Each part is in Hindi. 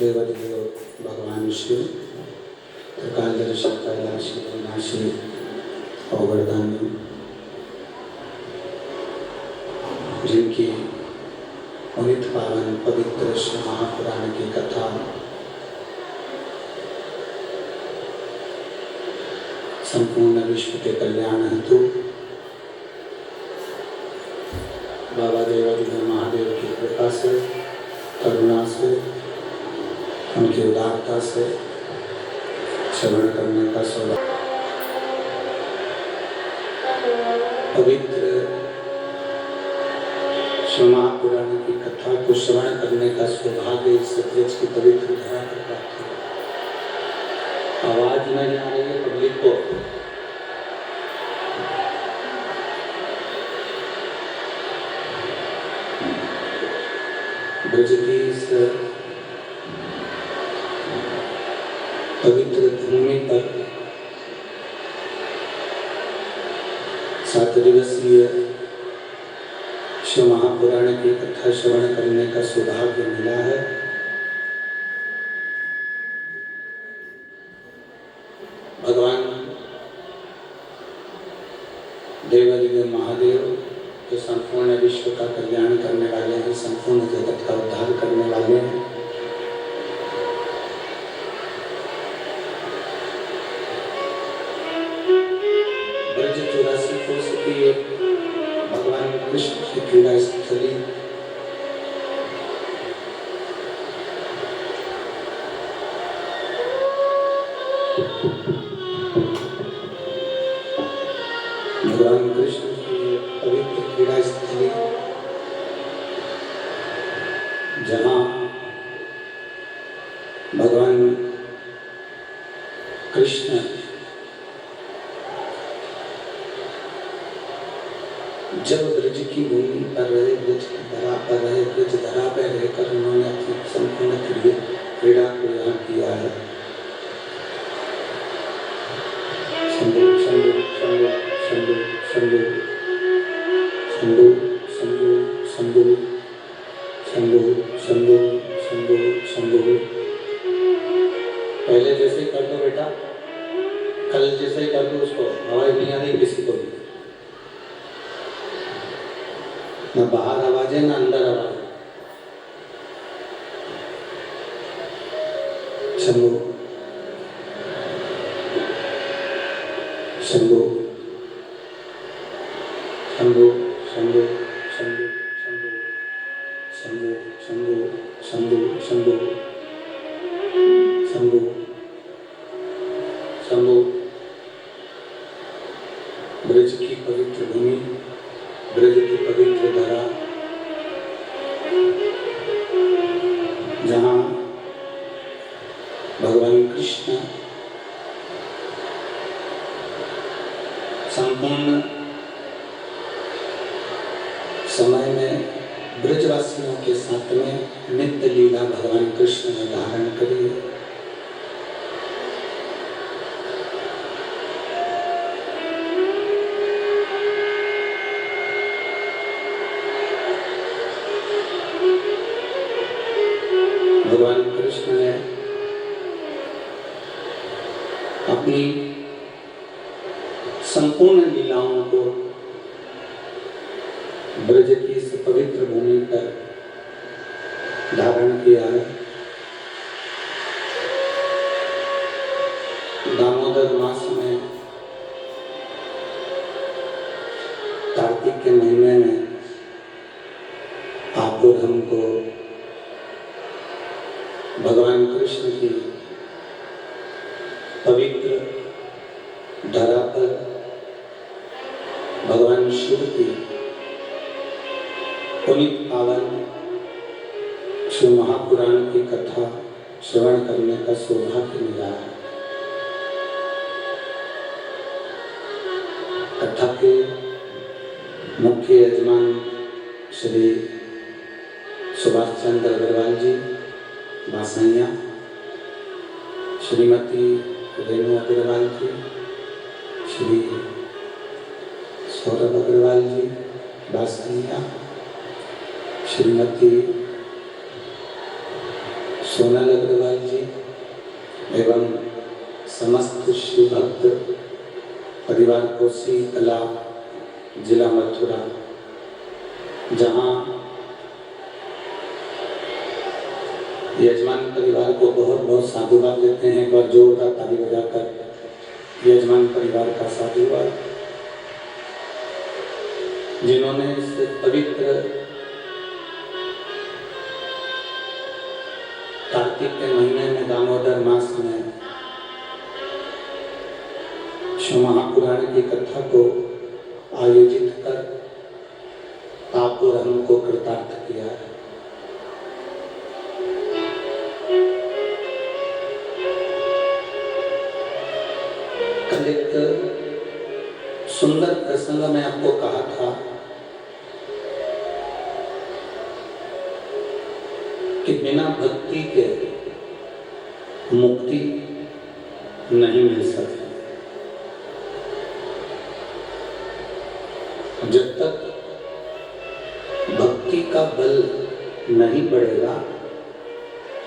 देवदेव भगवान शिव त्रिकालदर्शी कैलाशी अविनाशी अवगरदानी, जिनकी पुनित पावन पवित्र श्री महापुराण की कथा संपूर्ण विश्व के कल्याण हेतु बाबा देवादिदेव महादेव की कृपा से, करुणा से, उनकी उदारता से श्रवण करने का सौभाग्य, पवित्र श्री महापुराण की कथा को श्रवण करने का सौभाग्य इस सत्य की पवित्र धरा पर प्राप्त हुआ। आवाज नहीं आ रही है पब्लिक को? ब्रज की इस पवित्र भूमि पर 7 दिवसीय शिव महापुराण की कथा श्रवण करने का सौभाग्य मिला है। भगवान देवादिदेव महादेव जो संपूर्ण विश्व का कल्याण करने वाले हैं, संपूर्ण जगत का उद्धार करने वाले हैं, ब्रज 84 कोस की भगवान कृष्ण की क्रीड़ा स्थली भगवान कृष्ण की पवित्र क्रीड़ा स्थली, जहाँ भगवान कृष्ण जब ब्रज की भूमि पर रहे, ब्रज की धरा पर रहे, ब्रज धरा पर रहकर उन्होंने अपनी संपूर्ण क्रीड़ा को यहाँ किया है। शंभु शंभु शंभु शंभु शंभु शंभु शंभु शंभु शंभु शंभु शंभु। पहले जैसे ही कर दो बेटा, कल जैसे ही कर दो, उसको आवाज नहीं आ रही किसी को भी, न बाहर आवाज है न अंदर आवाज है। शंभु शंभु शंभु शंभु शंभु शंभु शंभु शंभु शंभु शंभु शंभु। ब्रज की पवित्र भूमि, ब्रज की पवित्र धरा, जहाँ भगवान कृष्ण संपूर्ण समय में ब्रजवासियों के साथ में नित्य लीला भगवान कृष्ण ने धारण करी। भगवान कृष्ण ने अपनी संपूर्ण लीलाओं को ब्रज की इस पवित्र भूमि पर धारण किया है। दामोदर मास में कार्तिक के महीने में आप और हमको भगवान कृष्ण की पवित्र धरा पर भगवान शिव की पुनित पावन श्री महापुराण की कथा श्रवण करने का सौभाग्य मिला है। कथा के मुख्य यजमान श्री सुभाष चंद्र अग्रवाल जी बासैया, श्रीमती रेणु अग्रवाल जी, श्री सौरभ अग्रवाल जी बासैया, श्रीमती सोनल अग्रवाल जी एवं समस्त श्री भक्त परिवार को सी कला जिला मथुरा, जहाँ यजमान परिवार को बहुत बहुत साधुवाद देते हैं। एक बार जोरदार ताली बजाकर यजमान परिवार का साधुवाद, जिन्होंने इस पवित्र कार्तिक के महीने में दामोदर मास में शिव महापुराण की कथा को आयोजित कर आप और हमको कृतार्थ किया है। कल एक सुंदर प्रसंग में आपको कहा था कि बिना भक्ति के मुक्ति नहीं मिल सकती। जब तक भक्ति का बल नहीं बढ़ेगा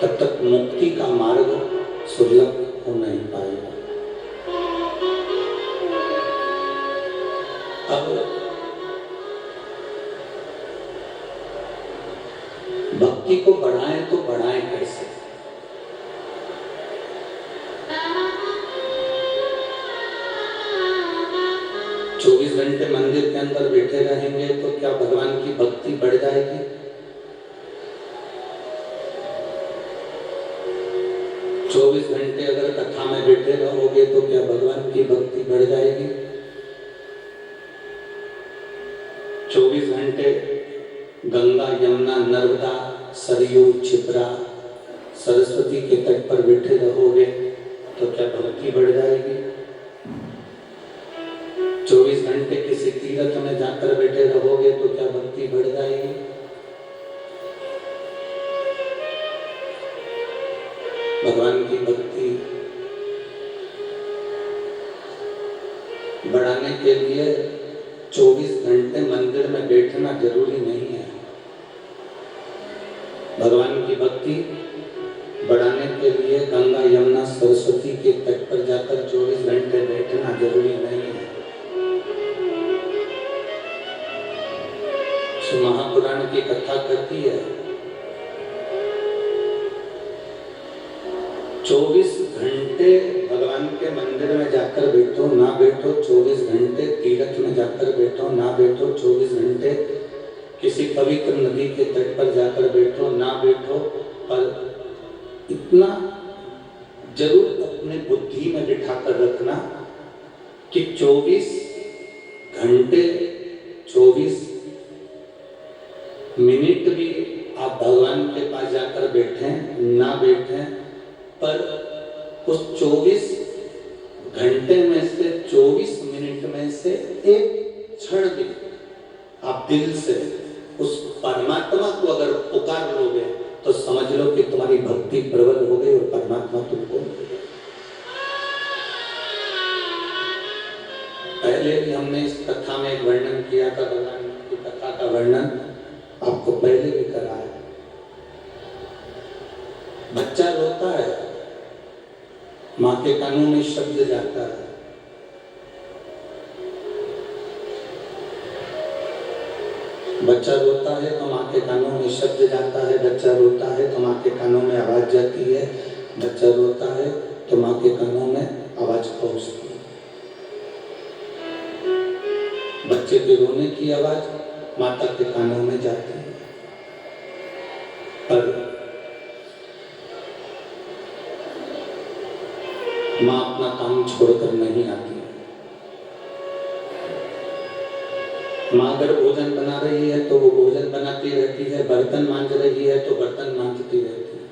तब तक मुक्ति का मार्ग सुलभ हो नहीं पाएगा। अब भक्ति को बढ़ाएं तो बढ़ाएं कैसे? घंटे मंदिर के अंदर बैठे रहेंगे तो क्या भगवान की भक्ति बढ़ जाएगी? चौबीस घंटे अगर कथा में बैठे रहोगे तो क्या भगवान की भक्ति बढ़ जाएगी? 24 घंटे गंगा यमुना नर्मदा सरयू छिपरा सरस्वती के तट पर बैठे रहोगे तो क्या भक्ति बढ़ जाएगी? 24 घंटे किसी तीर्थ में जाकर बैठे रहोगे तो क्या भक्ति बढ़ जाएगी? भगवान की भक्ति बढ़ाने के लिए 24 घंटे मंदिर में बैठना जरूरी नहीं है। भगवान की भक्ति बढ़ाने के लिए गंगा यमुना सरस्वती के तट पर जाकर 24 घंटे बैठना जरूरी नहीं है। महापुराण की कथा करती है 24 घंटे भगवान के मंदिर में जाकर बैठो ना बैठो, 24 घंटे तीर्थ में जाकर बैठो ना बैठो, 24 घंटे किसी पवित्र नदी के तट पर जाकर बैठो ना बैठो, पर इतना जरूर अपने बुद्धि में बिठा कर रखना कि 24 घंटे 24 मिनट भी आप भगवान के पास जाकर बैठे ना बैठे, पर उस 24 घंटे में से 24 मिनट में से एक क्षण भी आप दिल से उस परमात्मा को अगर पुकार लोगे तो समझ लो कि तुम्हारी भक्ति प्रबल हो गई और परमात्मा तुमको। पहले भी हमने इस कथा में एक वर्णन किया था, भगवान की कथा का वर्णन आपको पहले भी कराया। बच्चा रोता है, माँ के कानों में शब्द जाता है, बच्चा रोता है तो माँ के कानों में शब्द जाता है, बच्चा रोता है तो माँ के कानों में आवाज जाती है, बच्चा रोता है तो माँ के कानों में आवाज पहुंचती है। बच्चे के रोने की आवाज माता के कानों में जाती है, पर माँ अपना काम छोड़कर नहीं आती। माँ अगर भोजन बना रही है तो वो भोजन बनाती रहती है, बर्तन मांज रही है तो बर्तन मांजती रहती है।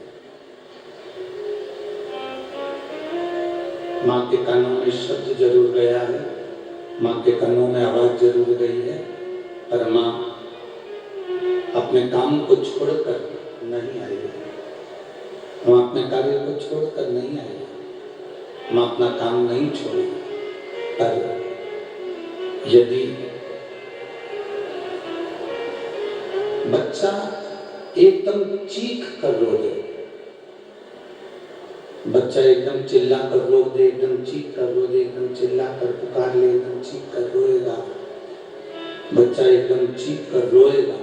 माँ के कानों में शब्द जरूर गया है, माँ के कानों में आवाज जरूर गई है, पर माँ अपने काम को छोड़कर नहीं आई है, माँ अपने कार्य को छोड़कर नहीं आई है, माँ अपना काम नहीं छोड़ी। पर यदि बच्चा एकदम चीख कर रो दे बच्चा एकदम चिल्ला कर रो दे, एकदम चीख कर रो दे, एकदम चिल्ला कर पुकार ले, एकदम चीख कर रोएगा, बच्चा एकदम चीख कर रोएगा,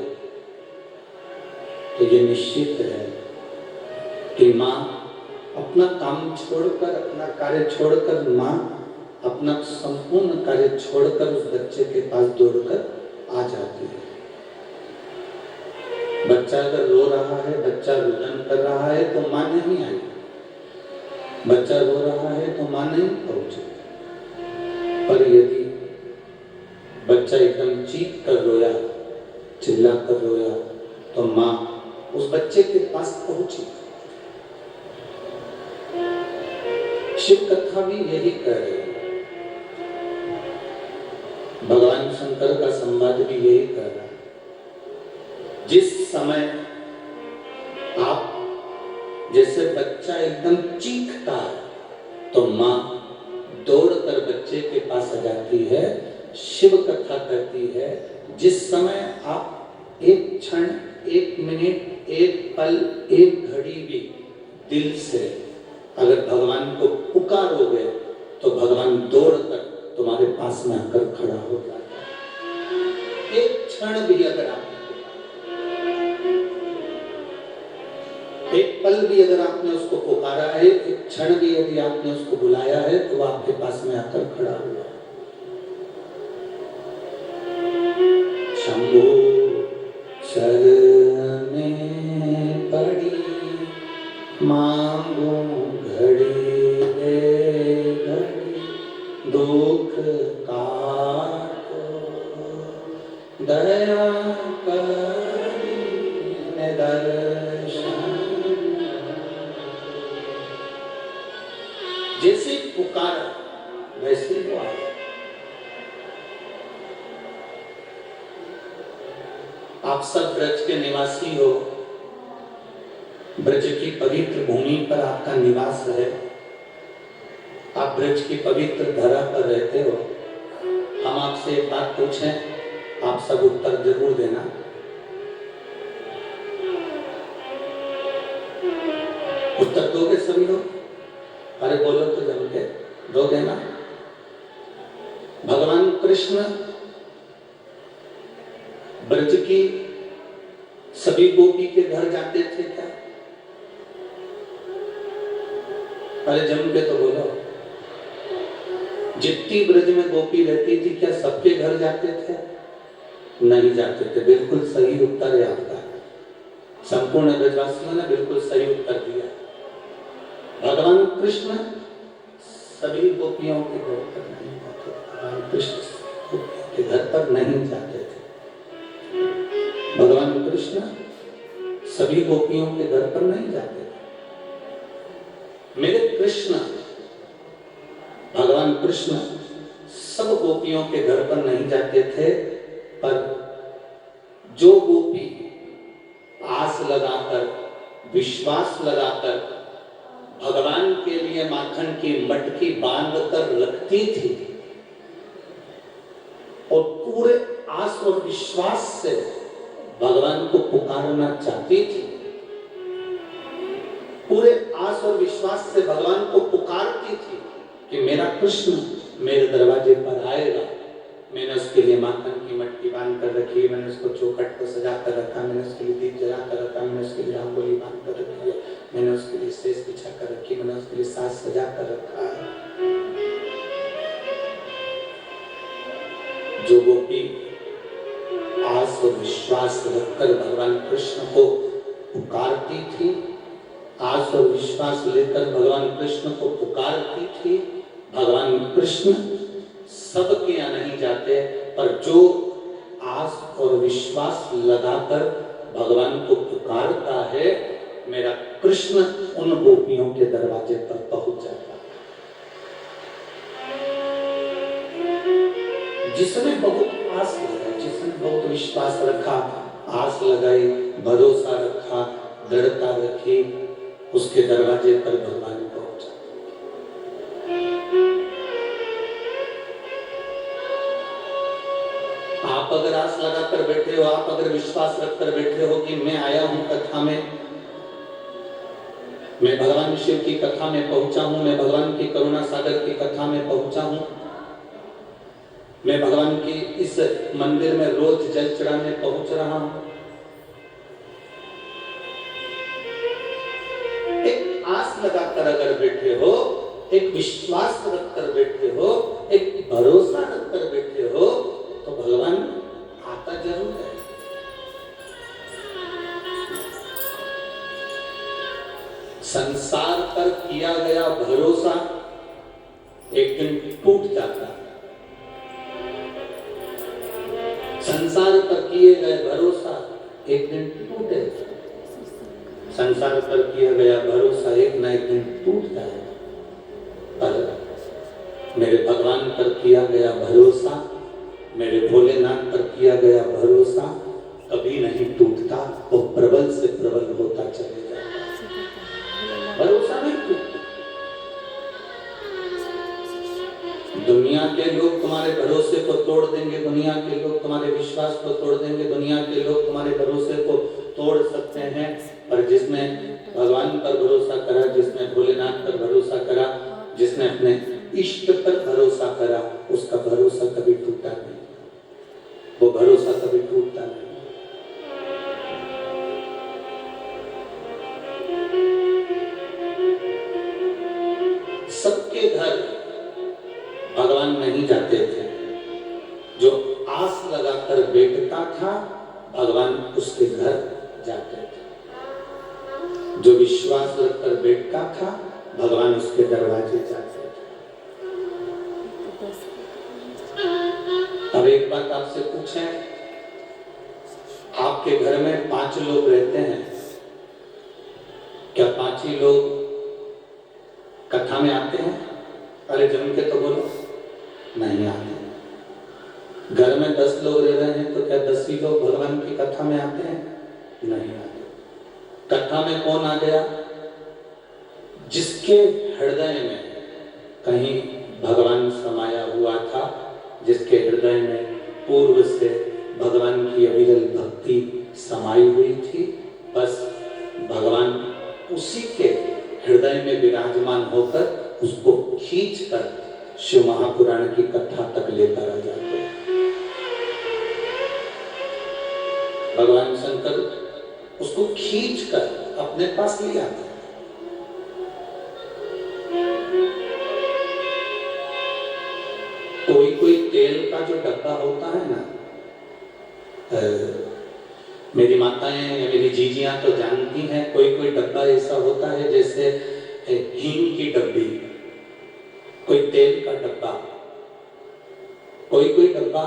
तो ये निश्चित है कि माँ अपना काम छोड़कर, अपना कार्य छोड़कर, माँ अपना संपूर्ण कार्य छोड़कर उस बच्चे के पास दौड़कर आ जाती है। बच्चा अगर रो रहा है, बच्चा रुदन कर रहा है तो माँ नहीं आई, बच्चा रो रहा है तो माँ नहीं पहुंची। पर यदि बच्चा एकदम चीख कर रोया, चिल्ला कर रोया, तो माँ उस बच्चे के पास पहुंची। शिव कथा भी यही कह रही है, भगवान शंकर का संवाद भी यही कह रहा है। जिस समय आप, जैसे बच्चा एकदम चीखता है तो माँ दौड़कर बच्चे के पास आ जाती है। शिव कथा कहती है जिस समय आप एक क्षण, एक मिनट, एक पल, एक घड़ी भी दिल से अगर भगवान को पुकारोगे तो भगवान दौड़कर तुम्हारे पास में आकर खड़ा हो जाता है। एक क्षण भी अगर आप, एक पल भी अगर आपने उसको पुकारा है, एक क्षण भी यदि आपने उसको बुलाया है तो वो आपके पास में आकर खड़ा हुआ। शंभो शरणे पड़ी मांगो घड़ी दे घड़ी, दुख काटो दया करी दर्शन। जैसे पुकारा वैसे वो आया। आप सब ब्रज के निवासी हो, ब्रज की पवित्र भूमि पर आपका निवास है, आप ब्रज की पवित्र धरा पर रहते हो। हम आपसे एक बात पूछें, आप सब उत्तर जरूर देना। उत्तर दोगे सभी लोग? अरे बोलो तो जम के दोगे ना? भगवान कृष्ण ब्रज की सभी गोपी के घर जाते थे क्या? अरे जम के तो बोलो। जितनी ब्रज में गोपी रहती थी क्या सबके घर जाते थे? नहीं जाते थे। बिल्कुल सही उत्तर है आपका। संपूर्ण ब्रजवासियों ने बिल्कुल सही उत्तर दिया। भगवान कृष्ण सभी गोपियों के घर पर नहीं जाते थे। भगवान कृष्ण गोपियों के घर पर नहीं जाते थे। भगवान कृष्ण सभी गोपियों के घर पर नहीं जाते थे। मेरे कृष्ण, भगवान कृष्ण सब गोपियों के घर पर नहीं जाते थे, पर जो गोपी आस लगाकर, विश्वास लगाकर भगवान के लिए माखन की मटकी बांध कर रखती थी और पूरे आस और विश्वास से भगवान को पुकारना चाहती थी, पूरे आस और विश्वास से भगवान को पुकारती थी कि मेरा कृष्ण मेरे दरवाजे पर आएगा। मैंने उसके लिए माखन की मटकी बांध कर रखी, मैंने उसको चौखट को सजा कर रखा, मैंने उसके लिए दीप जला कर रखा, मैंने उसके लिए रंगोली बांध कर रखी है, मैंने उसके लिए शेष बिछा कर रखी, मैंने उसके लिए साज सजा कर रखा है। जो गोपी आस और विश्वास रखकर भगवान कृष्ण को पुकारती थी, आस और विश्वास लेकर भगवान कृष्ण को पुकारती थी, भगवान कृष्ण सबके यहाँ नहीं जाते, पर जो आस और विश्वास लगाकर भगवान को पुकारता है, मेरा कृष्ण उन गोपियों के दरवाजे पर पहुंच जाता है। जिसने बहुत आस लगाई, जिसने बहुत विश्वास रखा, आस लगाई, भरोसा रखा, दृढ़ता रखी, उसके दरवाजे पर भगवान पहुंचा। आप अगर आस लगाकर बैठे हो, आप अगर विश्वास रखकर बैठे हो कि मैं आया हूं कथा में, मैं भगवान शिव की कथा में पहुंचा हूं, मैं भगवान की करुणा सागर की कथा में पहुंचा हूं, मैं भगवान की इस मंदिर में रोज जल चढ़ाने पहुंच रहा हूं। एक आस लगाकर अगर बैठे हो, एक विश्वास रखकर बैठे हो, एक भरोसा रखकर बैठे हो, तो भगवान आता जरूर है। संसार पर किया गया भरोसा एक दिन टूट जाता है। संसार पर किए गए भरोसा एक दिन टूटे। संसार पर किया गया भरोसा एक न एक दिन टूट जाए, पर मेरे भगवान पर किया गया भरोसा, मेरे भोलेनाथ पर किया गया भरोसा कभी नहीं टूटता, वो प्रबल से प्रबल होता चले जाता। भरोसा नहीं टूटता। दुनिया के लोग तुम्हारे भरोसे को तोड़ देंगे, दुनिया के लोग तुम्हारे विश्वास को तोड़ देंगे, दुनिया के लोग तुम्हारे भरोसे को तोड़ सकते हैं, पर जिसने भगवान पर भरोसा करा, जिसने भोलेनाथ पर भरोसा करा, जिसने अपने इष्ट पर भरोसा करा, उसका भरोसा कभी टूटा नहीं, वो भरोसा कभी टूटता नहीं। सबके घर भगवान नहीं जाते थे। जो आस लगाकर बैठता था, भगवान उसके घर जाते थे। जो विश्वास रखकर बैठता था, भगवान उसके दरवाजे जाते थे। अब एक बात आपसे पूछें, आपके घर में 5 लोग रहते हैं, क्या 5 ही लोग कथा में आते हैं? अरे जम के तो बोलो, नहीं आते। घर में 10 लोग रह रहे हैं, तो क्या 10 ही लोग भगवान की कथा में आते हैं? नहीं आते। कथा में कौन आ गया? जिसके हृदय में कहीं भगवान समाया हुआ था, जिसके हृदय में पूर्व से भगवान की अविरल भक्ति समाई हुई थी, बस भगवान उसी के हृदय में विराजमान होकर उसको खींचकर शिव महापुराण की कथा तक लेकर आ जाते हैं। भगवान शंकर उसको खींचकर अपने पास ले आते हैं। कोई तेल का जो डब्बा होता है ना, मेरी माताएं या मेरी जीजियां तो जानती हैं, कोई डब्बा ऐसा होता है जैसे हींग की डब्बी, कोई तेल का डब्बा, कोई डब्बा,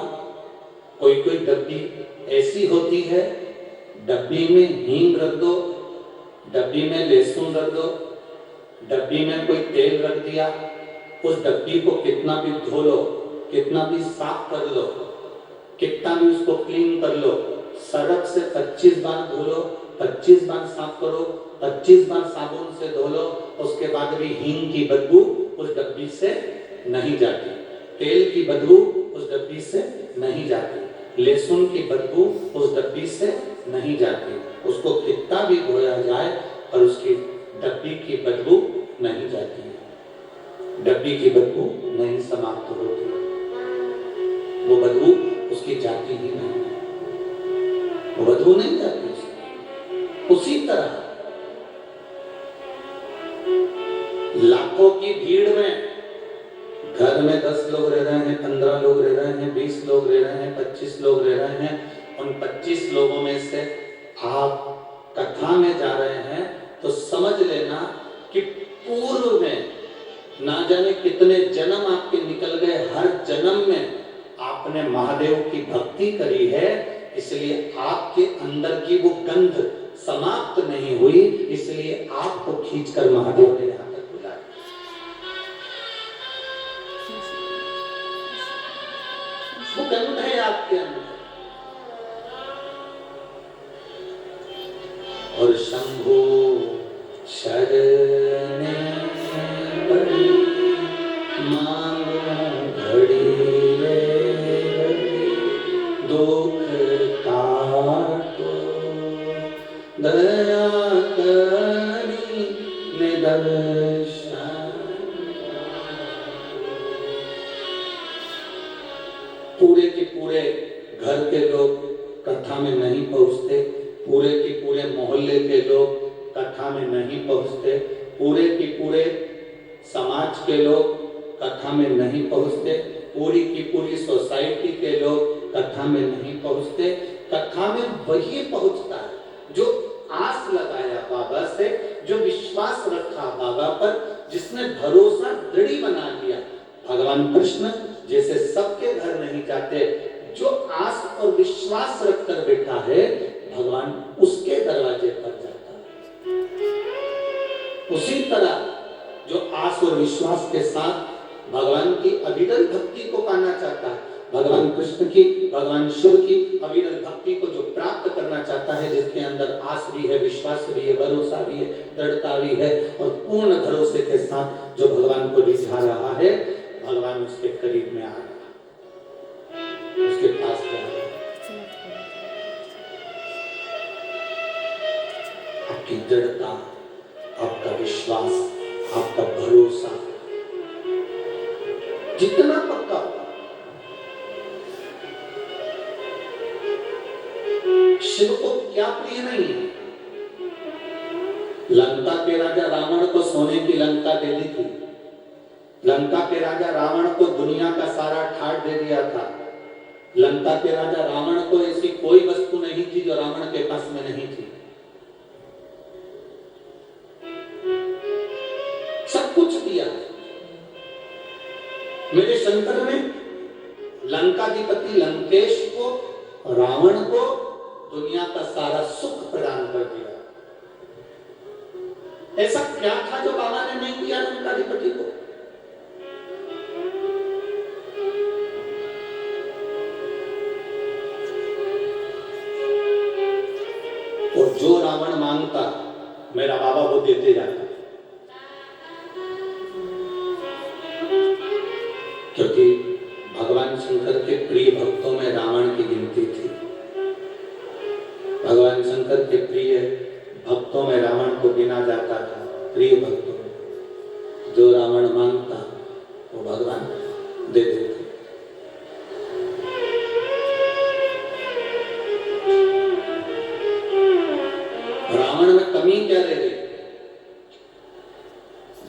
कोई डब्बी ऐसी होती है, डब्बी में हींग रख दो, डब्बी में लहसुन रख दो, डब्बी में कोई तेल रख दिया, उस डब्बी को कितना भी धो लो, कितना भी साफ कर लो, कितना भी उसको क्लीन कर लो, सर्फ से 25 बार धो लो, 25 बार साफ करो, 25 बार साबुन से धो लो, उसके बाद भी हींग की बदबू उस डब्बी से नहीं जाती, तेल की बदबू उस डब्बी से नहीं जाती, लहसुन की बदबू उस डब्बी से नहीं जाती। उसको कितना भी धोया जाए और उसकी डब्बी की बदबू नहीं जाती है, डब्बी की बदबू नहीं समाप्त होती, वो बदबू उसकी जाती ही नहीं, वो बदबू नहीं जाती। उसी तरह लाखों की भीड़ में घर में 10 लोग रह रहे हैं, 15 लोग रह रहे हैं, 20 लोग रह रहे हैं, 25 लोग रह रहे हैं, उन 25 लोगों में से आप कथा में जा रहे हैं, तो समझ लेना कि पूर्व में ना जाने कितने जन्म आपके निकल गए, हर जन्म में आपने महादेव की भक्ति करी है, इसलिए आपके अंदर की वो गंध समाप्त नहीं हुई, इसलिए आपको खींचकर महादेव ने यहाँ तक बुलाया। वो गंध है आपके अंदर। और शंभु शरणे पड़ी मांगो घड़ी दुख काटो दया करी ने कथा में नहीं पहुंचते, पूरे की पूरे समाज के लोग कथा में नहीं पहुंचते, पूरी की पूरी सोसाइटी के लोग कथा में नहीं पहुंचते। कथा में वही पहुंचता है जो आस लगाया बाबा से, जो विश्वास रखा बाबा पर, जिसने भरोसा दृढ़ बना लिया। भगवान कृष्ण जैसे सबके घर नहीं जाते, जो आस और विश्वास रखकर बैठा है भगवान उसके दरवाजे पर जाता है। उसी तरह जो आस और विश्वास के साथ भगवान की अविरल भक्ति को पाना चाहता है, भगवान कृष्ण की, भगवान शिव की अविरल भक्ति को जो प्राप्त करना चाहता है, जिसके अंदर आस भी है, विश्वास भी है, भरोसा भी है, दृढ़ता भी है, और पूर्ण भरोसे के साथ जो भगवान को रिझा रहा है, भगवान उसके करीब में आ रहा है, उसके पास जा रहा है। आपकी दृढ़ता, आपका विश्वास, आपका भरोसा जितना पक्का होगा, शिव को क्या प्रिय नहीं है। लंका के राजा रावण को सोने की लंका दे दी थी, लंका के राजा रावण को दुनिया का सारा ठाट दे दिया था, लंका के राजा रावण को ऐसी कोई वस्तु नहीं थी जो रावण के पास में नहीं थी, सब कुछ दिया। मेरे शंकर ने लंकाधिपति लंकेश को, रावण को दुनिया का सारा सुख प्रदान कर दिया। ऐसा क्या था जो बाबा ने नहीं दिया लंकाधिपति को? और जो रावण मांगता मेरा बाबा वो देते जाता, क्योंकि भगवान शंकर के प्रिय भक्तों में रावण की गिनती थी। भगवान शंकर के प्रिय भक्तों में रावण को गिना जाता था, प्रिय भक्तों में। जो रावण मांगता वो भगवान दे देते। रावण में कमी क्या रह गई?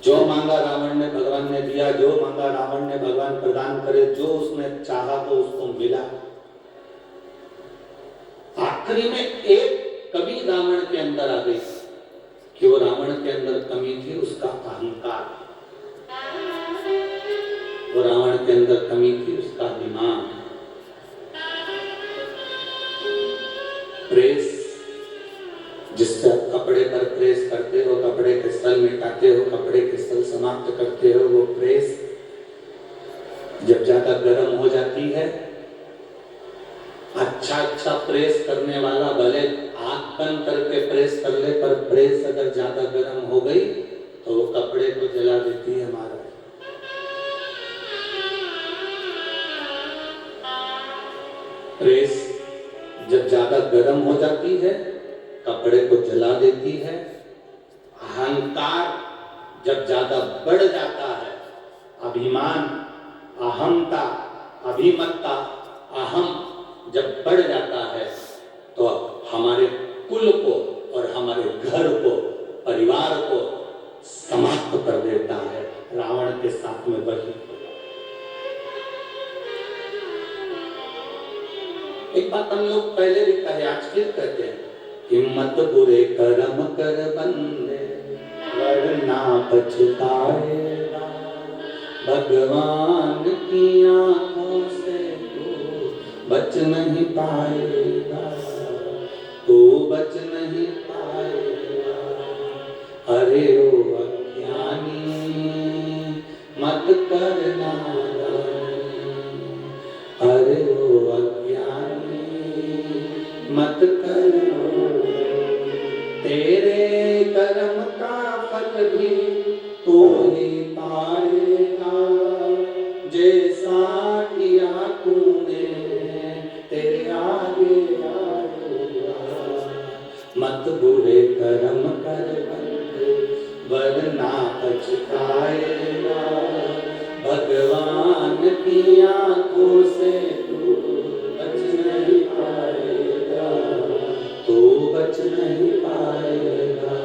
जो मांगा रावण ने भगवान ने दिया, जो मांगा रावण ने भगवान प्रदान करे, जो उसने चाहा तो उसको मिला। आखिरी में एक कमी रावण के अंदर आ गई कि वो रावण के अंदर कमी थी उसका अहंकार, वो रावण के अंदर कमी थी उसका दिमाग। प्रेस, जिससे आप कपड़े पर प्रेस करते हो, कपड़े के सल मिटाते हो, कपड़े के सल समाप्त करते हो, वो प्रेस जब ज्यादा गर्म हो जाती है, अच्छा प्रेस करने वाला भले आंख बंद करके प्रेस कर ले, पर प्रेस अगर ज्यादा गर्म हो गई तो वो कपड़े को जला देती है। हमारा प्रेस जब ज्यादा गर्म हो जाती है कपड़े को जला देती है। अहंकार जब ज्यादा बढ़ जाता है, अभिमान, अहंता, अभिमत्ता, अहम जब बढ़ जाता है तो हमारे कुल को और हमारे घर को, परिवार को समाप्त कर देता है। रावण के साथ में वही। एक बात हम लोग पहले भी कहे, आज फिर कहते हैं, हिम्मत बुरे कर्म कर बंदे वरना पछताएगा, भगवान की आंखों से तू बच नहीं पाएगा, तू बच नहीं पाएगा। अरे ओ अज्ञानी मत करना, अरे ओ अज्ञानी मत करना, तेरे कर्म का फल भी तू ही पाएगा, जैसा किया तूने तेरे आगे आएगा। मत बुरे कर्म कर बंदे वरना पछताएगा, भगवान की आंखों से तू बच नहीं पाएगा, तू बच नहीं पाएगा।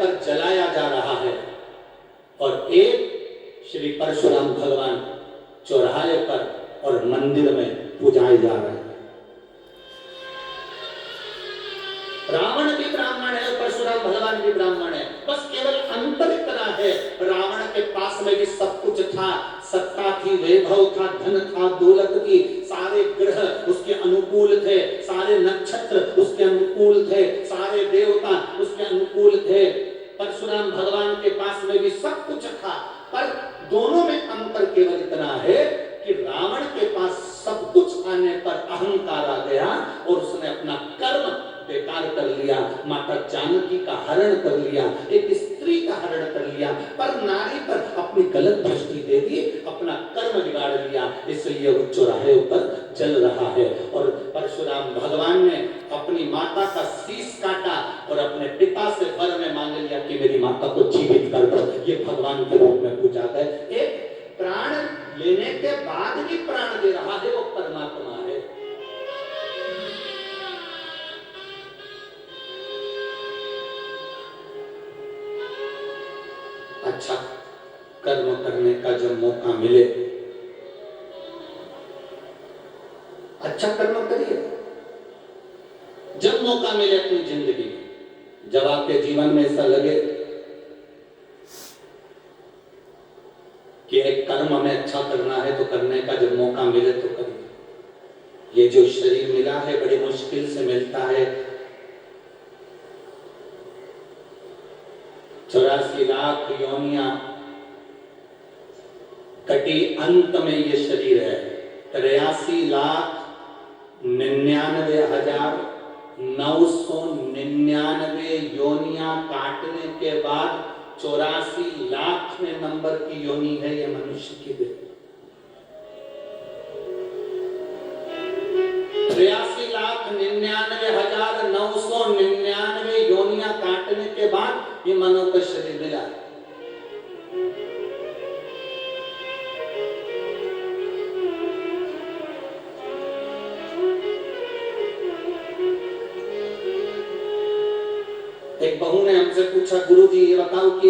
पर जलाया जा रहा है और एक श्री परशुराम भगवान चौराहे पर और मंदिर में पूजाए जा रहे हैं। रावण भी ब्राह्मण है, परशुराम भगवान भी ब्राह्मण है, बस केवल अंतर इतना है, रावण के पास में भी सब कुछ था, सत्ता थी, वैभव था, धन था, दौलत थी, सारे ग्रह उसके अनुकूल थे, सारे नक्षत्र उसके अनुकूल थे, सारे देवता उसके अनुकूल थे। परशुराम भगवान के पास में भी सब कुछ था, पर दोनों में अंतर केवल इतना है कि रावण के पास सब कुछ आने पर अहंकार आ गया और उसने अपना कर्म बेकार कर लिया, माता जानकी का हरण कर लिया, एक स्त्री का हरण कर लिया, पर नारी पर अपनी गलत दृष्टि दे दी, अपना कर्म बिगाड़ लिया, इसलिए वो चौराहे ऊपर जल रहा है। और परशुराम भगवान ने अपनी माता का शीश काटा और अपने पिता से वर में मांग लिया कि मेरी माता को जीवित कर दो। ये भगवान के रूप में पूजा गए। एक प्राण लेने के बाद भी प्राण दे रहा है, वो परमात्मा है। अच्छा कर्म करने का जब मौका मिले, अच्छा कर्म करिए। जब मौका मिले अपनी जिंदगी में, जब आपके जीवन में ऐसा लगे कि एक कर्म हमें अच्छा करना है तो करने का जब मौका मिले तो करिए। ये जो शरीर मिला है बड़ी मुश्किल से मिलता है। 84 लाख योनियां कटी, अंत में ये शरीर है। 83,99,999 योनियां काटने के बाद 84 लाखवें नंबर की योनि है ये मनुष्य की देह। 83,99,999 योनियां काटने के बाद ये मानव का शरीर मिला। एक बहू ने हमसे पूछा, गुरुजी ये बताओ कि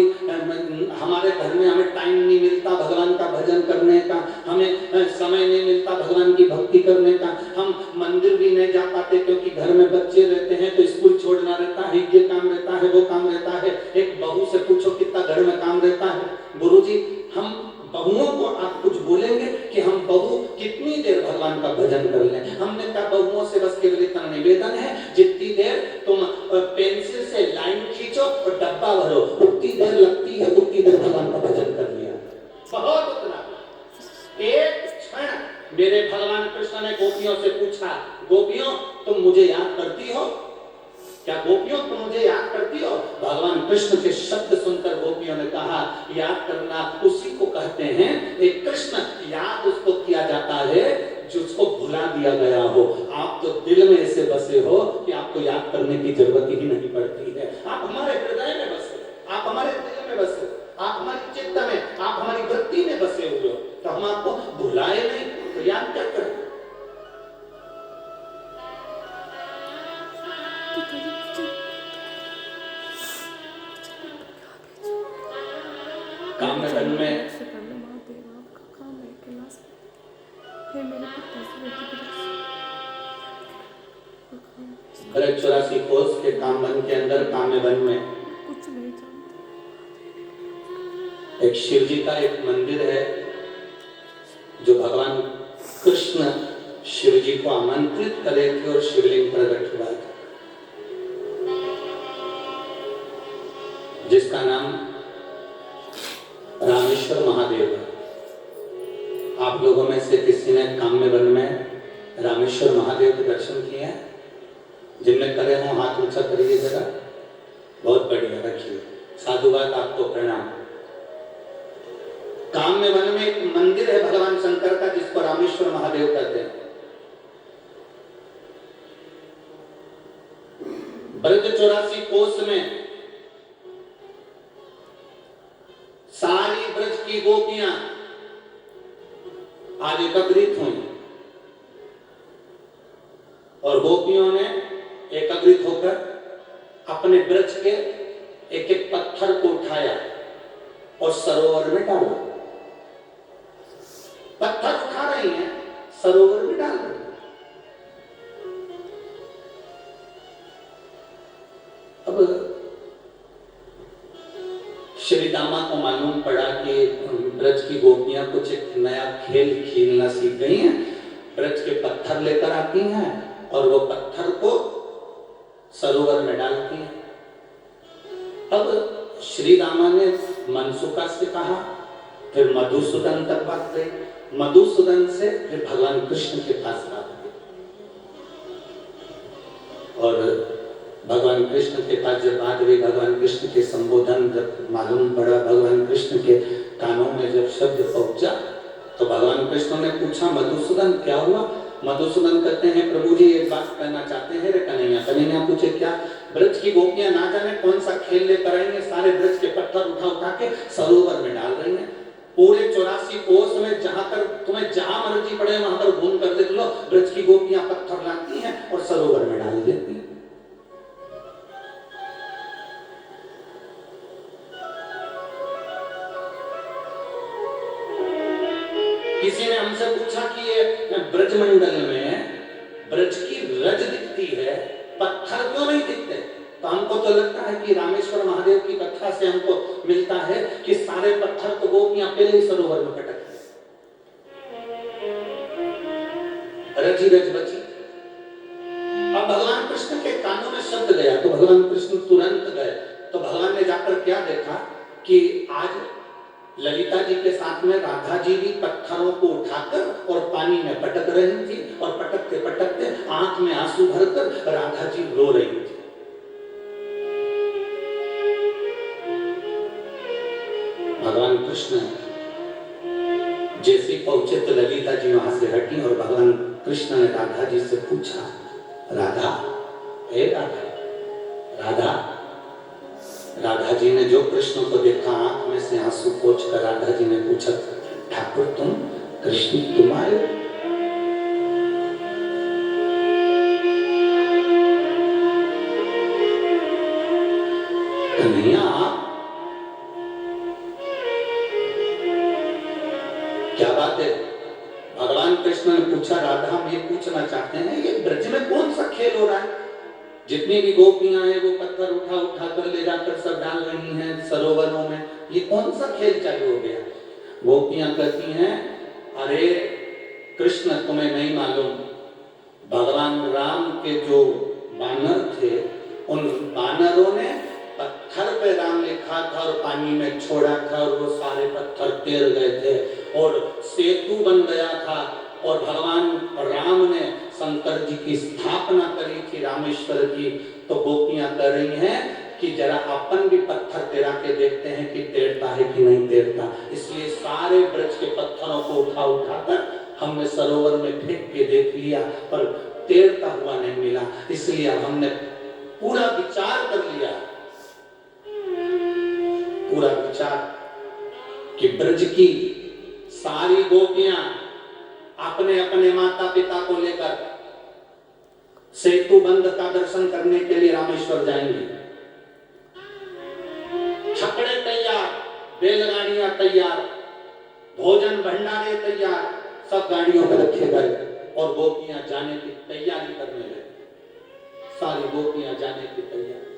हमारे घर में हमें टाइम नहीं मिलता भगवान का भजन करने का, हमें समय नहीं मिलता भगवान की भक्ति करने का, हम मंदिर भी नहीं जा पाते क्योंकि घर में बच्चे रहते हैं तो स्कूल छोड़ना रहता है, ये काम रहता है, वो काम रहता है। एक बहू से पूछो कितना घर में काम रहता है। गुरुजी हम बहुओं को आप कुछ बोलेंगे कि हम बहू कितनी देर भगवान का भजन कर लें? हमने कहा बहुओं से बस केवल इतना निवेदन है, जितनी देर तुम पेंसिल से लाइन खींचो और डब्बा भरो, उतनी देर लगती है, उतनी देर भगवान का भजन कर लिया। बहुत उतना। एक क्षण मेरे भगवान कृष्ण ने गोपियों से पूछा, गोपियों तुम मुझे याद करती हो? क्या गोपियों तुम मुझे याद करती हो? भगवान कृष्ण के शब्द सुनकर गोपियों ने कहा, याद करना उसी को कहते हैं, एक कृष्ण याद उसको किया जाता है जिसको भुला दिया गया हो। आप तो दिल में ऐसे बसे हो कि आपको याद करने की जरूरत ही नहीं पड़ती है। आप हमारे हृदय में बसे, आप हमारे दिल में बसे, आप हमारी चित्त में, आप हमारी वृत्ति में बसे हुए हो, तो हम आपको भुलाए नहीं तो याद क्या करें? काम में ब्रज 84 कोस के कामवन के अंदर काम्यवन में एक शिव जी का एक मंदिर है जो भगवान कृष्ण शिव जी को आमंत्रित करे थे और शिवलिंग प्रकट हुआ था, जिसका नाम रामेश्वर महादेव है। आप लोगों में से किसी ने काम्यवन में रामेश्वर महादेव के दर्शन किए हैं? जिनमें करे हो हाथ ऊंचा करिए जरा। बहुत बढ़िया, रखिए, साधुवाद आपको प्रणाम। काम्यवन में एक मंदिर है भगवान शंकर का जिसको रामेश्वर महादेव कहते हैं। ब्रज 84 कोस में सारी ब्रज की गोपियां आज एकत्रित हुई और गोपियों ने एकत्रित होकर अपने ब्रज के एक एक पत्ते पत्थर को उठाया और सरोवर में डाला। पत्थर उठा रही हैं, सरोवर में डाल रही हैं। अब श्री दामा को मालूम पड़ा कि ब्रज की गोपियां कुछ एक नया खेल खेलना सीख गई हैं। ब्रज के पत्थर लेकर आती हैं और वो पत्थर को सरोवर में डालती हैं। अब श्री रामा ने मनसुका से कहा, फिर मधुसूदन तक बात गई, मधुसूदन से फिर भगवान कृष्ण के पास बात गई और भगवान कृष्ण के पास जब बात हुई, भगवान कृष्ण के संबोधन जब मालूम पड़ा, भगवान कृष्ण के कानों में जब शब्द पहुंचा तो भगवान कृष्ण ने पूछा, मधुसूदन क्या हुआ? मधुसूदन कहते हैं, प्रभु जी एक बात कहना चाहते हैं रे कन्हैया। कन्हैया पूछे क्या? ब्रज की गोपियां ना जाने कौन सा खेल लेकर आएंगे, सारे ब्रज के पत्थर उठा उठा के सरोवर में डाल रही हैं। पूरे 84 कोस में जहां कर तुम्हें जहां मर्जी पड़े वहां पर घूम कर देख लो, ब्रज की गोपियां पत्थर लाती हैं और सरोवर में डाल देती हैं। किसी ने हमसे पूछा कि ये ब्रजमंडल में ब्रज की रज दिखती है, पत्थर क्यों नहीं दिखते? तो हमको तो लगता है कि रामेश्वर महादेव की कथा से हमको मिलता है कि सारे पत्थर तो गोपियां पहले ही सरोवर में पटक रजी रज बची। अब भगवान कृष्ण के कानों में शब्द गया तो भगवान कृष्ण तुरंत गए। तो भगवान ने जाकर क्या देखा कि आज ललिता जी के साथ में राधा जी भी पत्थरों को उठाकर और पानी में पटक रही थी और पटकते पटकते आंख में आंसू भरकर राधा जी रो रही थी। भगवान कृष्ण जैसे पहुंचे तो ललिता जी वहां से हटी और भगवान कृष्ण ने राधा जी से पूछा, राधा, हे राधा, राधा। राधा जी ने जो कृष्ण को देखा, आंख में से आंसू पोंछकर राधा जी ने पूछा, ठाकुर तुम, कृष्ण तुम आए? कन्हैया आप? क्या बात है? भगवान कृष्ण ने पूछा, राधा हम ये पूछना चाहते हैं, ये ब्रज में कौन सा खेल हो रहा है? जितनी भी गोपियां हैं वो पत्थर उठा उठा कर ले जाकर सब डाल रही हैं सरोवरों में, ये कौन सा खेल चालू हो गया? गोपियां कहती हैं, अरे कृष्ण तुम्हें नहीं मालूम, भगवान राम के जो बानर थे उन बानरों ने पत्थर पे राम लिखा था और पानी में छोड़ा था और वो सारे पत्थर तैर गए थे और सेतु बन गया था और भगवान राम ने शंकर जी की स्थापना करी थी रामेश्वर की। तो गोपियां कह रही हैं कि जरा अपन भी पत्थर तैरा के देखते हैं कि तैरता है कि नहीं तैरता। इसलिए सारे ब्रज के पत्थरों को उठा उठाकर हमने सरोवर में फेंक के देख लिया पर तैरता हुआ नहीं मिला। इसलिए हमने पूरा विचार कर लिया, पूरा विचार कि ब्रज की सारी गोपियां अपने अपने माता पिता को लेकर सेतु बंध का दर्शन करने के लिए रामेश्वर जाएंगे। छकड़े तैयार, बैलगाड़ियां तैयार, भोजन भंडारे तैयार, सब गाड़ियों पर रखे गए और गोपियां जाने की तैयारी करने लगे। सारी गोपियां जाने की तैयारी।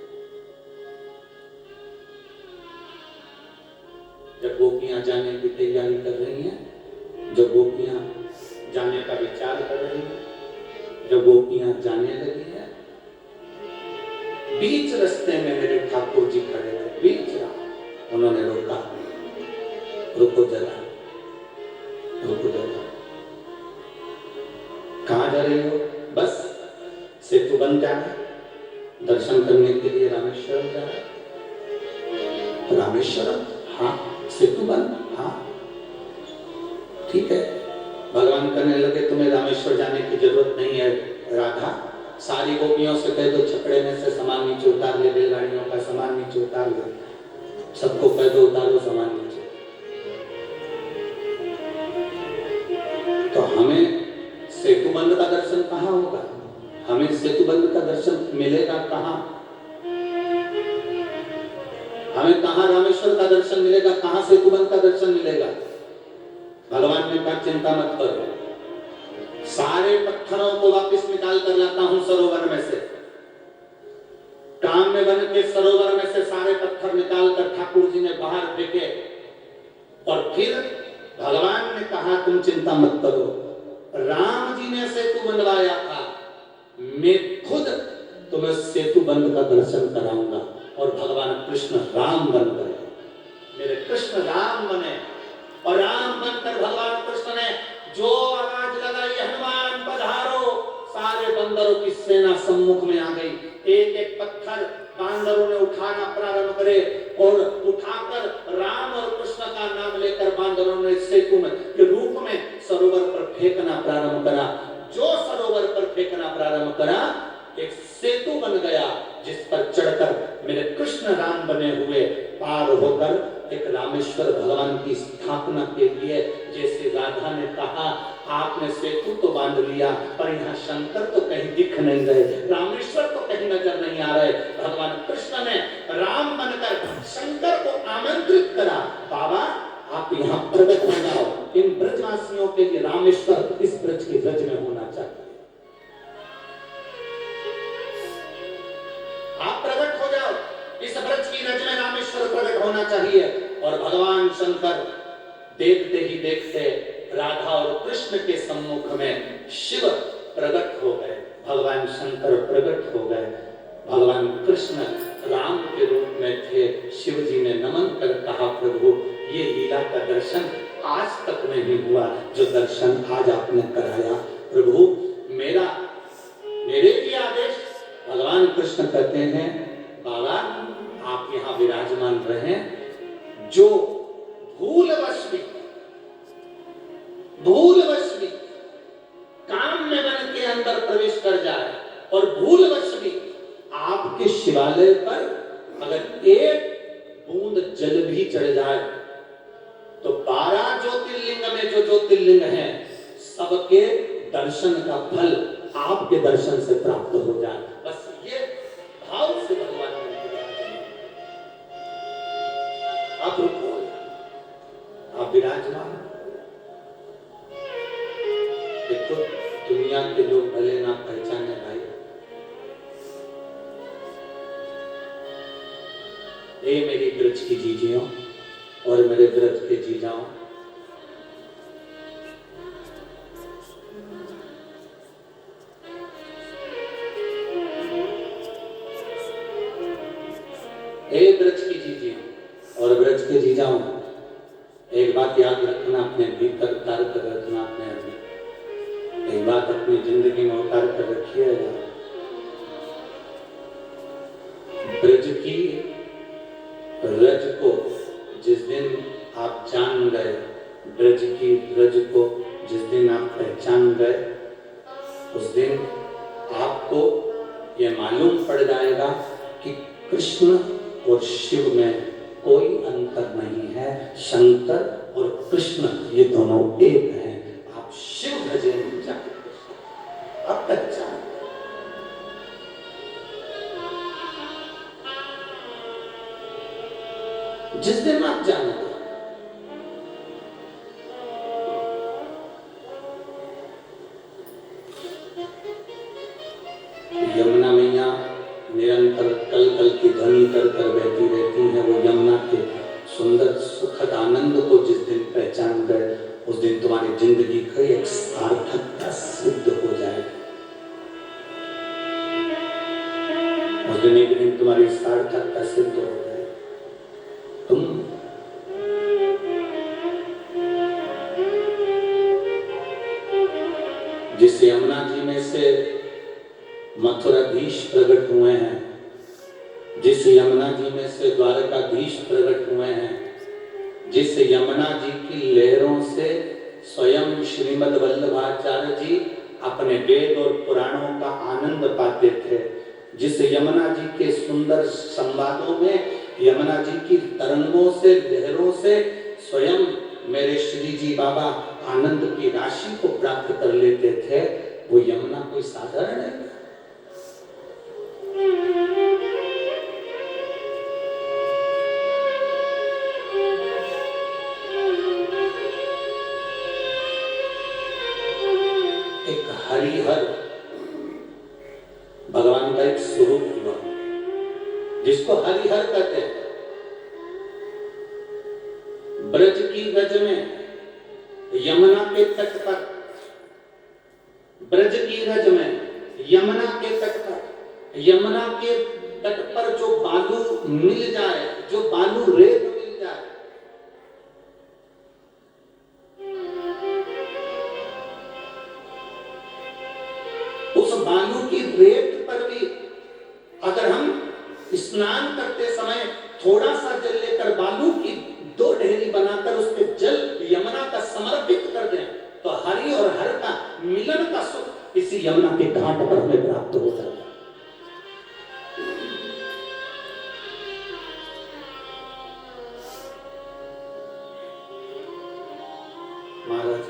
जब गोपियां जाने की तैयारी कर रही हैं, जब गोपियां जाने का विचार कर रही हैं, जब गोपियां जाने लगी हैं, बीच रास्ते में मेरे ठाकुर जी खड़े थे, बीच राह उन्होंने रोका, रुको जरा, रुको जरा, कहां जा रही हो? बस सेतु बन जाना, दर्शन करने के लिए रामेश्वरम जाना। रामेश्वरम? हाँ। सेतु बंद? हाँ ठीक है। भगवान कहने लगे तुम्हें रामेश्वर जाने की जरूरत नहीं है राधा, सारी गोपियों से कह दो छकड़े में से सामान नीचे उतार ले, बैलगाड़ियों का सामान नीचे उतार ले, सबको कह दो उतारो सामान नीचे। तो हमें सेतु बंद का दर्शन कहाँ होगा? हमें सेतु बंद का दर्शन मिलेगा कहाँ? हमें हमें कहाँ रामेश्वर का दर्शन मिलेगा, कहाँ सेतुबंध का दर्शन मिलेगा? भगवान ने कहा चिंता मत करो, सारे पत्थरों को वापस निकाल कर लाता हूं सरोवर में से। काम में बन के सरोवर में से सारे पत्थर निकाल कर ठाकुर जी ने बाहर फेंके और फिर भगवान ने कहा तुम चिंता मत करो, राम जी ने सेतु बनवाया था, मैं खुद तुम्हें सेतु बंद का दर्शन कराऊंगा। और भगवान कृष्ण राम बन गए, मेरे कृष्ण राम बने। और राम बनकर भगवान कृष्ण ने जो आवाज लगाई, हनुमान पधारो, सारे बंदरों की सेना सम्मुख में आ गई। एक एक पत्थर बांदरों ने उठाना प्रारंभ करे और उठाकर राम और कृष्ण का नाम लेकर बांदरों ने सेतु में के रूप में सरोवर पर फेंकना प्रारंभ करा। जो सरोवर पर फेंकना प्रारंभ करा, एक सेतु बन गया जिस पर चढ़कर मेरे कृष्ण राम बने हुए पार होकर एक रामेश्वर भगवान की स्थापना के लिए, जैसे राधा ने कहा आपने सेतु तो बांध लिया पर यहाँ शंकर तो कहीं दिख नहीं रहे, रामेश्वर तो कहीं नजर नहीं आ रहे। भगवान कृष्ण ने राम बनकर शंकर को आमंत्रित करा, बाबा आप यहाँ प्रकट हो जाओ, इन ब्रजवासियों के लिए रामेश्वर इस ब्रज के ब्रज में होना चाहिए, आप प्रकट हो जाओ, इस ब्रज की रज में रामेश्वर प्रकट होना चाहिए। और भगवान शंकर देखते ही देखते राधा और कृष्ण के सम्मुख में शिव प्रकट हो गए, भगवान शंकर प्रकट हो गए। भगवान कृष्ण राम के रूप में थे। शिव जी ने नमन कर कहा प्रभु ये लीला का दर्शन आज तक नहीं हुआ, जो दर्शन आज आपने कराया प्रभु मेरे लिए आदेश। भगवान कृष्ण कहते हैं बाबा आप यहाँ विराजमान रहे, जो भूलवश भी काम में बन के अंदर प्रवेश कर जाए और भूलवश भी आपके शिवालय पर अगर एक बूंद जल भी चढ़ जाए तो 12 ज्योतिर्लिंग में जो ज्योतिर्लिंग है सबके दर्शन का फल आपके दर्शन से प्राप्त हो जाए। बस ये भाव से भगवान ने आप रुको, आप विराजमान। देखो दुनिया के लोग भले ना पहचाने भाई, ये मेरी ब्रज की जीजियों और मेरे ब्रज के जीजाओं, ब्रज की जीजियों और ब्रज के जीजाओं, एक बात याद रखना, अपने भीतर उतार कर रखना, अपने एक बात अपनी जिंदगी में उतार कर रखिएगा। ब्रज की रज को जिस दिन आप जान गए, ब्रज की रज को जिस दिन आप पहचान गए, उस दिन आपको यह मालूम पड़ जाएगा कि कृष्ण और शिव में कोई अंतर नहीं है, शंकर और कृष्ण ये दोनों एक हैं। आप शिव भजे जाए, अब तक जाए। जिस दिन आप जानोगे यमुना मैया निरंतर कल कल की ध्वनि कर कर बहती रहती है, वो यमुना के सुंदर सुखद आनंद को जिस दिन पहचान गए, उस दिन तुम्हारी जिंदगी का एक सार्थकता सिद्ध हो जाएगी। उस दिन एक दिन तुम्हारी सार्थकता सिद्ध हो जाए। तुम जिस यमुना जी में से मथुराधीश प्रकट हुए हैं, जिस यमुना जी में से द्वारकाधीश प्रकट हुए हैं, जिस यमुना जी की लहरों से स्वयं श्रीमद् वल्लभाचार्य जी अपने वेद और पुराणों का आनंद पाते थे, जिस यमुना जी के सुंदर संवादों में, यमुना जी की तरंगों से, लहरों से स्वयं मेरे श्री जी बाबा आनंद की राशि को प्राप्त कर लेते थे, वो यमुना कोई साधारण है? हरिहर भगवान का एक स्वरूप हुआ जिसको हरिहर कहते हैं। ब्रज की गज में यमुना के तट पर, ब्रज की गज में यमुना के तट पर, यमुना के तट पर जो बालू मिल जाए, जो बालू रेत मिल जाए, उस बालू की रेत पर भी अगर हम स्नान करते समय थोड़ा सा जल लेकर बालू की 2 ढेरी बनाकर उस पर जल यमुना का समर्पित कर दें तो हरि और हर का मिलन का सुख इसी यमुना के घाट पर हमें प्राप्त हो जाता है। महाराज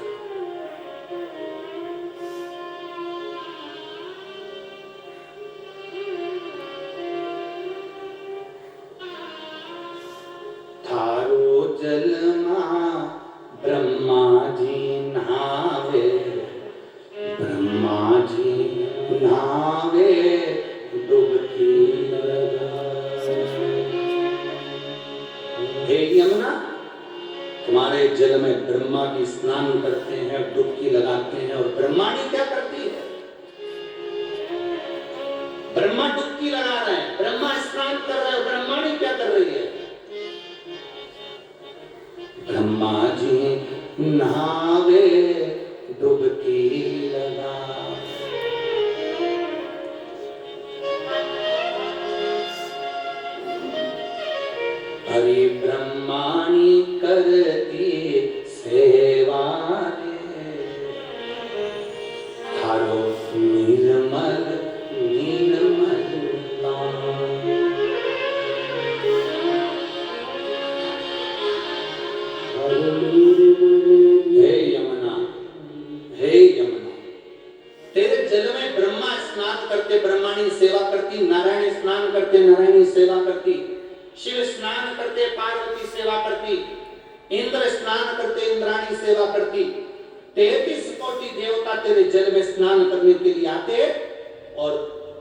थारो जलमा ब्रह्मा जी नहावे, ब्रह्मा जी नहावे डुबकी लगावे। हे यमुना, तुम्हारे जल में ब्रह्मा जी स्नान करते हैं, डुबकी लगाते हैं। और ब्रह्माणी क्या करती है? ब्रह्मा डुबकी लगा रहे हैं, ब्रह्मा स्नान कर रहे हैं, ब्रह्माणी क्या कर रही है? ब्रह्मा जी नहावे डुबकी लगा। हरि ब्रह्माणी करती सेवा थारो निर्मल निर्मल हे यमुना, हे यमुना, तेरे जल में ब्रह्मा स्नान करते, ब्रह्माणी सेवा करती, नारायण स्नान करते, नारायणी सेवा करती, शिव स्नान करते, पार्वती सेवा करती, इंद्र स्नान करते, इंद्राणी सेवा करती। 33 कोटि देवता तेरे जल में स्नान करने के लिए आते और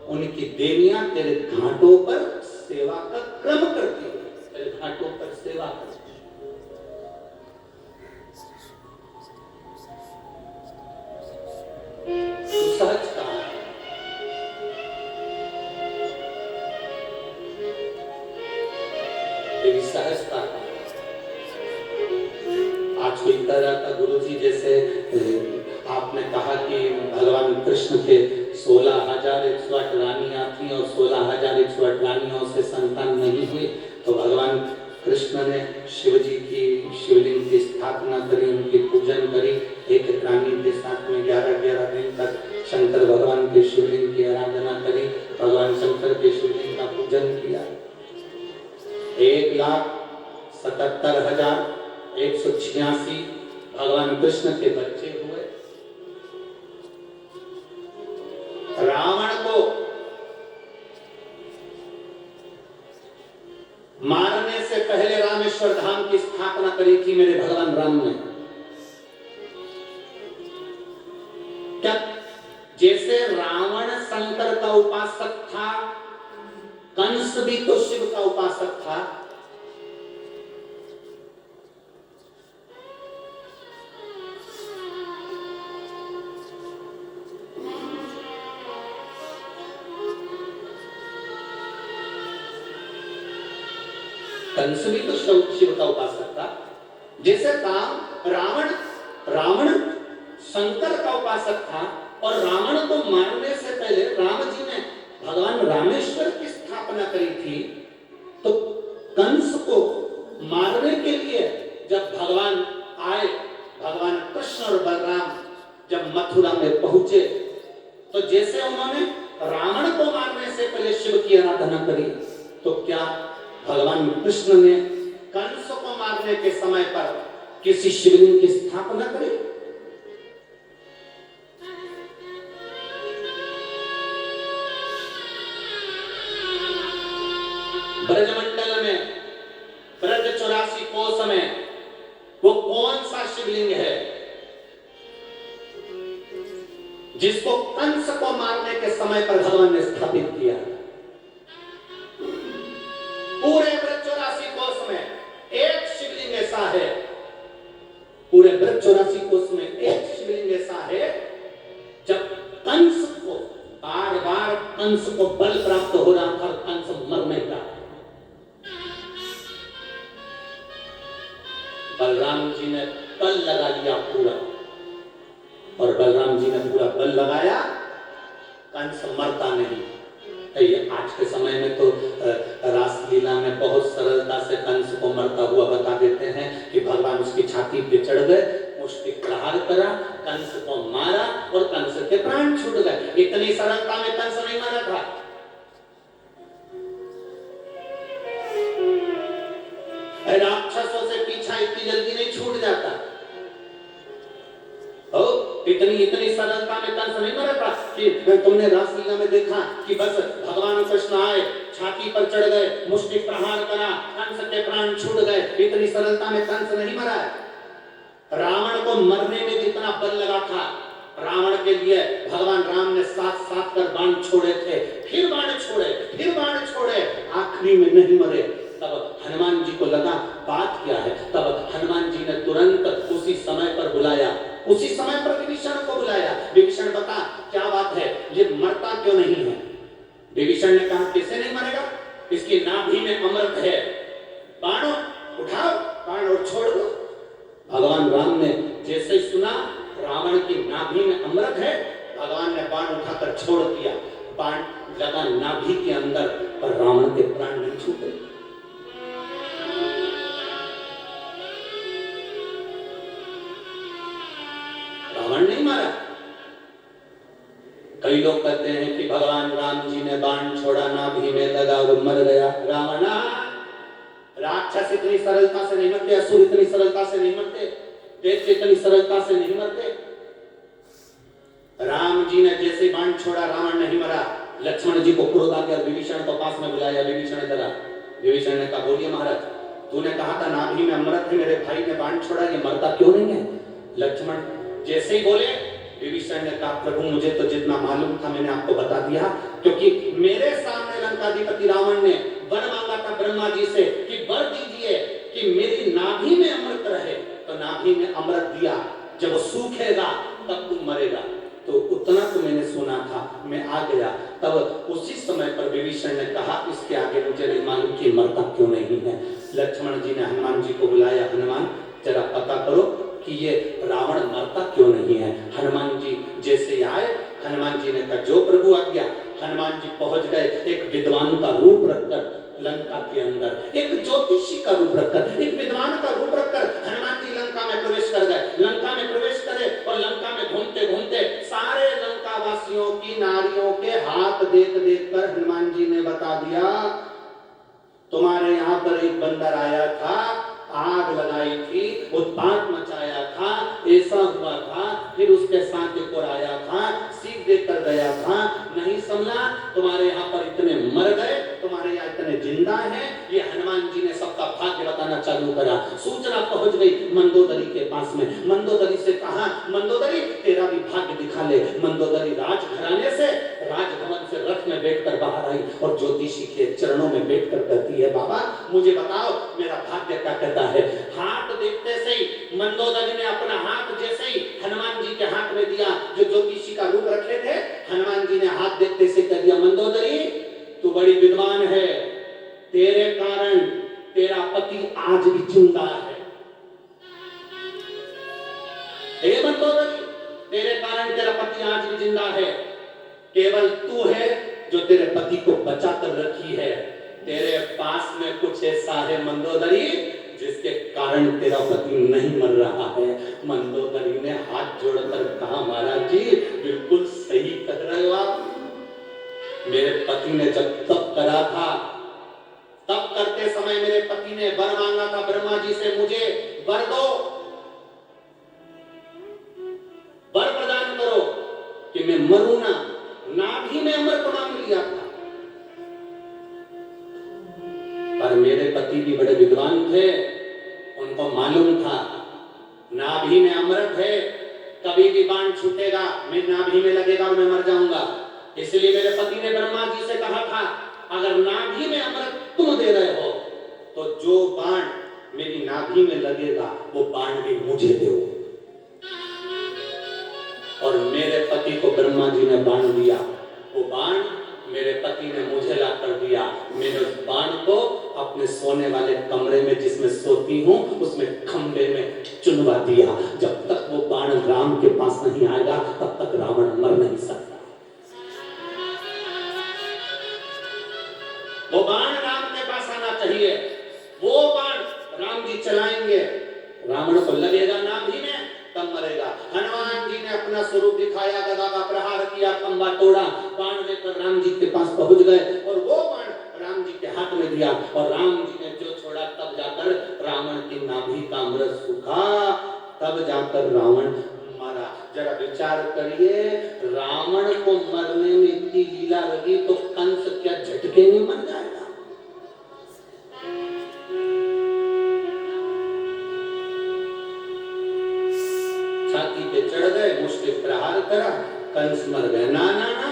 उनकी देवियां तेरे घाटों पर सेवा का क्रम करती, तेरे घाटों पर सेवा करती। सहज कहा तेरी सहजता। आज कोई कह रहा था गुरुजी, जैसे आपने कहा कि भगवान कृष्ण के 16,108 रानियां थी और 16,108 रानियों से संतान नहीं हुई, तो भगवान कृष्ण ने शिव जी की शिवलिंग की स्थापना करी, उनकी पूजन करी। एक रानी के साथ में 11-11 दिन तक शंकर भगवान के शिवलिंग की आराधना करी, भगवान शंकर के शिवलिंग का पूजन किया। 1,77,186 भगवान कृष्ण के बच्चे हुए। रावण को मारने से पहले रामेश्वर धाम की स्थापना करी थी मेरे भगवान राम ने। क्या जैसे रावण शंकर का उपासक था, कंस भी तो शिव का उपासक था। कंस भी तो शिव का उपासक था। जैसे रावण शंकर का उपासक था और रावण को मारने से पहले राम जी ने भगवान रामेश्वर की स्थापना करी थी। तो कंस को मारने के लिए जब भगवान आए, भगवान कृष्ण और बलराम जब मथुरा में पहुंचे, तो जैसे उन्होंने रावण को मारने से पहले शिव की आराधना करी, तो क्या भगवान कृष्ण ने कंस को मारने के समय पर किसी शिवलिंग की स्थापना करी? ब्रजमंडल में, ब्रज 84 कोस में वो कौन सा शिवलिंग है जिसको कंस को मारने के समय पर भगवान ने स्थापित किया। पूरे वृक्ष 84 कोष में एक शिवलिंग ऐसा है, पूरे वृक्ष 84 कोष में एक शिवलिंग ऐसा है, जब कंस को बार बार कंस को बल प्राप्त हो रहा था, कंस मर नहीं रहा। बलराम जी ने बल लगा लिया पूरा, और बलराम जी ने पूरा बल लगाया, कंस मरता नहीं। ये आज के समय में तो रासलीला में बहुत सरलता से कंस को मरता हुआ बता देते हैं कि भगवान उसकी छाती पे चढ़ गए, मुष्टि प्रहार करा, कंस को मारा और कंस के प्राण छूट गए। इतनी सरलता में कंस नहीं मरा था। राक्षसों से पीछा इतनी जल्दी नहीं छूट जाता। इतनी सरलता में कंस नहीं मरा था कि तुमने रासलीला में देखा कि बस भगवान कृष्ण आए, छाती पर चढ़ गए, मुष्टि प्रहार करा, कंस के प्राण छूट गए। इतनी सरलता में कंस नहीं मरा है। रावण को मरने में जितना बल लगा था, रावण के लिए भगवान राम ने 7-7 कर बाण छोड़े थे, फिर बाण छोड़े, फिर बाण छोड़े, आखिरी में नहीं मरे। तब हनुमान जी को लगा बात क्या है। तब हनुमान जी ने तुरंत उसी समय पर बुलाया, उसी समय पर विभीषण को बुलाया। विभीषण बता क्या बात है, ये मरता क्यों नहीं है। विभीषण ने कहा कैसे नहीं मरेगा, इसकी नाभि में अमृत है, बाण उठाओ, बाण और छोड़ दो। भगवान राम ने जैसे ही सुना रावण की नाभि में अमृत है, भगवान ने बाण उठाकर छोड़ दिया। बाण लगा नाभि के अंदर, पर रावण के प्राण नहीं छूटे। रावण नहीं मारा। कई लोग कहते हैं कि भगवान राम जी ने बाण छोड़ा, नाभि में लगा, वो मर गया। रावण, राक्षस इतनी सरलता से नहीं मरते, असुर इतनी सरलता से नहीं मरते, दैत्य इतनी सरलता से नहीं मरते। राम जी ने जैसे बाण छोड़ा, रावण नहीं मरा। लक्ष्मण जी को क्रोध आ गया, विभीषण को पास में बुलाया। विभीषण इधर आ। विभीषण ने कहा बोलिए महाराज, तूने कहा था नाभि में अमृत है, मेरे भाई ने बाण छोड़ा, ये मरता क्यों नहीं है। लक्ष्मण जैसे ही बोले, विभीषण ने कहा प्रभु मुझे तो जितना मालूम था मैंने आपको बता दिया, क्योंकि मेरे सामने लंकाधिपति रावण ने वर मांगा था ब्रह्मा जी से कि वर दीजिए कि मेरी नाभि में अमृत रहे, तो नाभि में अमृत दिया, जब वो सूखेगा तब तू मरेगा। तो उतना तो मैंने सुना था, मैं आ गया। तब उसी समय पर विभीषण ने कहा इसके आगे मुझे नहीं मालूम कि मरता क्यों नहीं है। लक्ष्मण जी ने हनुमान जी को बुलाया, हनुमान जरा पता करो कि ये रावण मरता क्यों नहीं है। हनुमान जी जैसे आए, हनुमान जी ने कहा जो प्रभु आज्ञा। हनुमान जी पहुंच गए, एक विद्वान का रूप रखकर लंका के अंदर, एक ज्योतिषी का रूप रखकर, एक विद्वान का रूप रखकर हनुमान जी लंका में प्रवेश कर गए। लंका में प्रवेश करे और लंका में घूमते घूमते सारे लंका वासियों की नारियों के हाथ देख देख कर हनुमान जी ने बता दिया तुम्हारे यहाँ पर एक बंदर आया था, आग लगाई थी, उत्पात मचाया था, ऐसा हुआ था, फिर उसके साथ एक और आया था, सीख देकर गया था, नहीं समझा, तुम्हारे यहाँ पर इतने मर गए, तुम्हारे यहाँ इतने जिंदा हैं। ये हनुमान जी ने सबका भाग्य बताना चालू करा। सूचना पहुंच गई मंदोदरी के पास में। मंदोदरी से कहा मंदोदरी तेरा भी भाग्य दिखा ले। मंदोदरी राजघराने से, राजभवन से रथ में बैठकर बाहर आई और ज्योतिषी के चरणों में बैठकर कहती है बाबा मुझे बताओ मेरा भाग्य क्या कहता है। हाथ देखते से ही मंदोदरी ने अपना हाथ जैसे ही हनुमान जी के हाथ में दिया, जो ज्योतिषी का रूप रखे थे, हनुमान जी ने हाथ देखते से कह दिया मंदोदरी तू बड़ी विद्वान है, तेरे कारण तेरा पति आज भी जिंदा है। हे मंदोदरी तेरे कारण तेरा पति आज भी जिंदा है, केवल तू है जो तेरे पति को बचा कर रखी है। तेरे पास में कुछ ऐसा है मंदोदरी जिसके कारण तेरा पति नहीं मर रहा है। मंदोदरी ने हाथ जोड़कर कहा महाराज जी बिल्कुल सही कह रहे हो आप। मेरे पति ने जब तप करा था, तप करते समय मेरे पति ने वर मांगा था ब्रह्मा जी से मुझे वर दो, वर प्रदान करो कि मैं मरूं ना। नाभि में अमृत मांग लिया था, पर मेरे पति भी बड़े विद्वान थे, उनको मालूम था नाभि में अमृत है कभी भी बाण छूटेगा मेरी नाभि में लगेगा और मैं मर जाऊंगा। इसलिए मेरे पति ने ब्रह्मा जी से कहा था, अगर नाभि में अमृत तुम दे रहे हो तो जो बाण मेरी नाभि में लगेगा वो बाण भी मुझे दो। और मेरे पति को ब्रह्मा जी ने बाण दिया, वो बाण मेरे पति ने मुझे ला कर दिया। मैंने उस बाण को अपने सोने वाले कमरे में जिसमें सोती हूँ उसमें खंबे में चुनवा दिया। जब तक वो बाण राम के पास नहीं आएगा तब तक रावण मर नहीं सकता। वो बाण राम के पास आना चाहिए। वो बाण राम जी चलाएंगे, रावण को लगेगा नाभि में तब मरेगा। हनुमान जी ने अपना स्वरूप दिखाया, गदा का प्रहार किया, खंबा तोड़ा, बाण लेकर राम जी के पास पहुंच गए और वो बाण राम जी के हाथ में दिया और राम जी ने जो छोड़ा तब जाकर रावण की नाभि का अमृत सूखा, तब जाकर रावण मरा। जरा विचार करिए, रावण को मरने में इतनी लीला लगी तो कंस क्या झटके में मर जाएगा? छाती पे चढ़ गए, मुष्टि प्रहार करा, कंस मर गए। ना ना ना,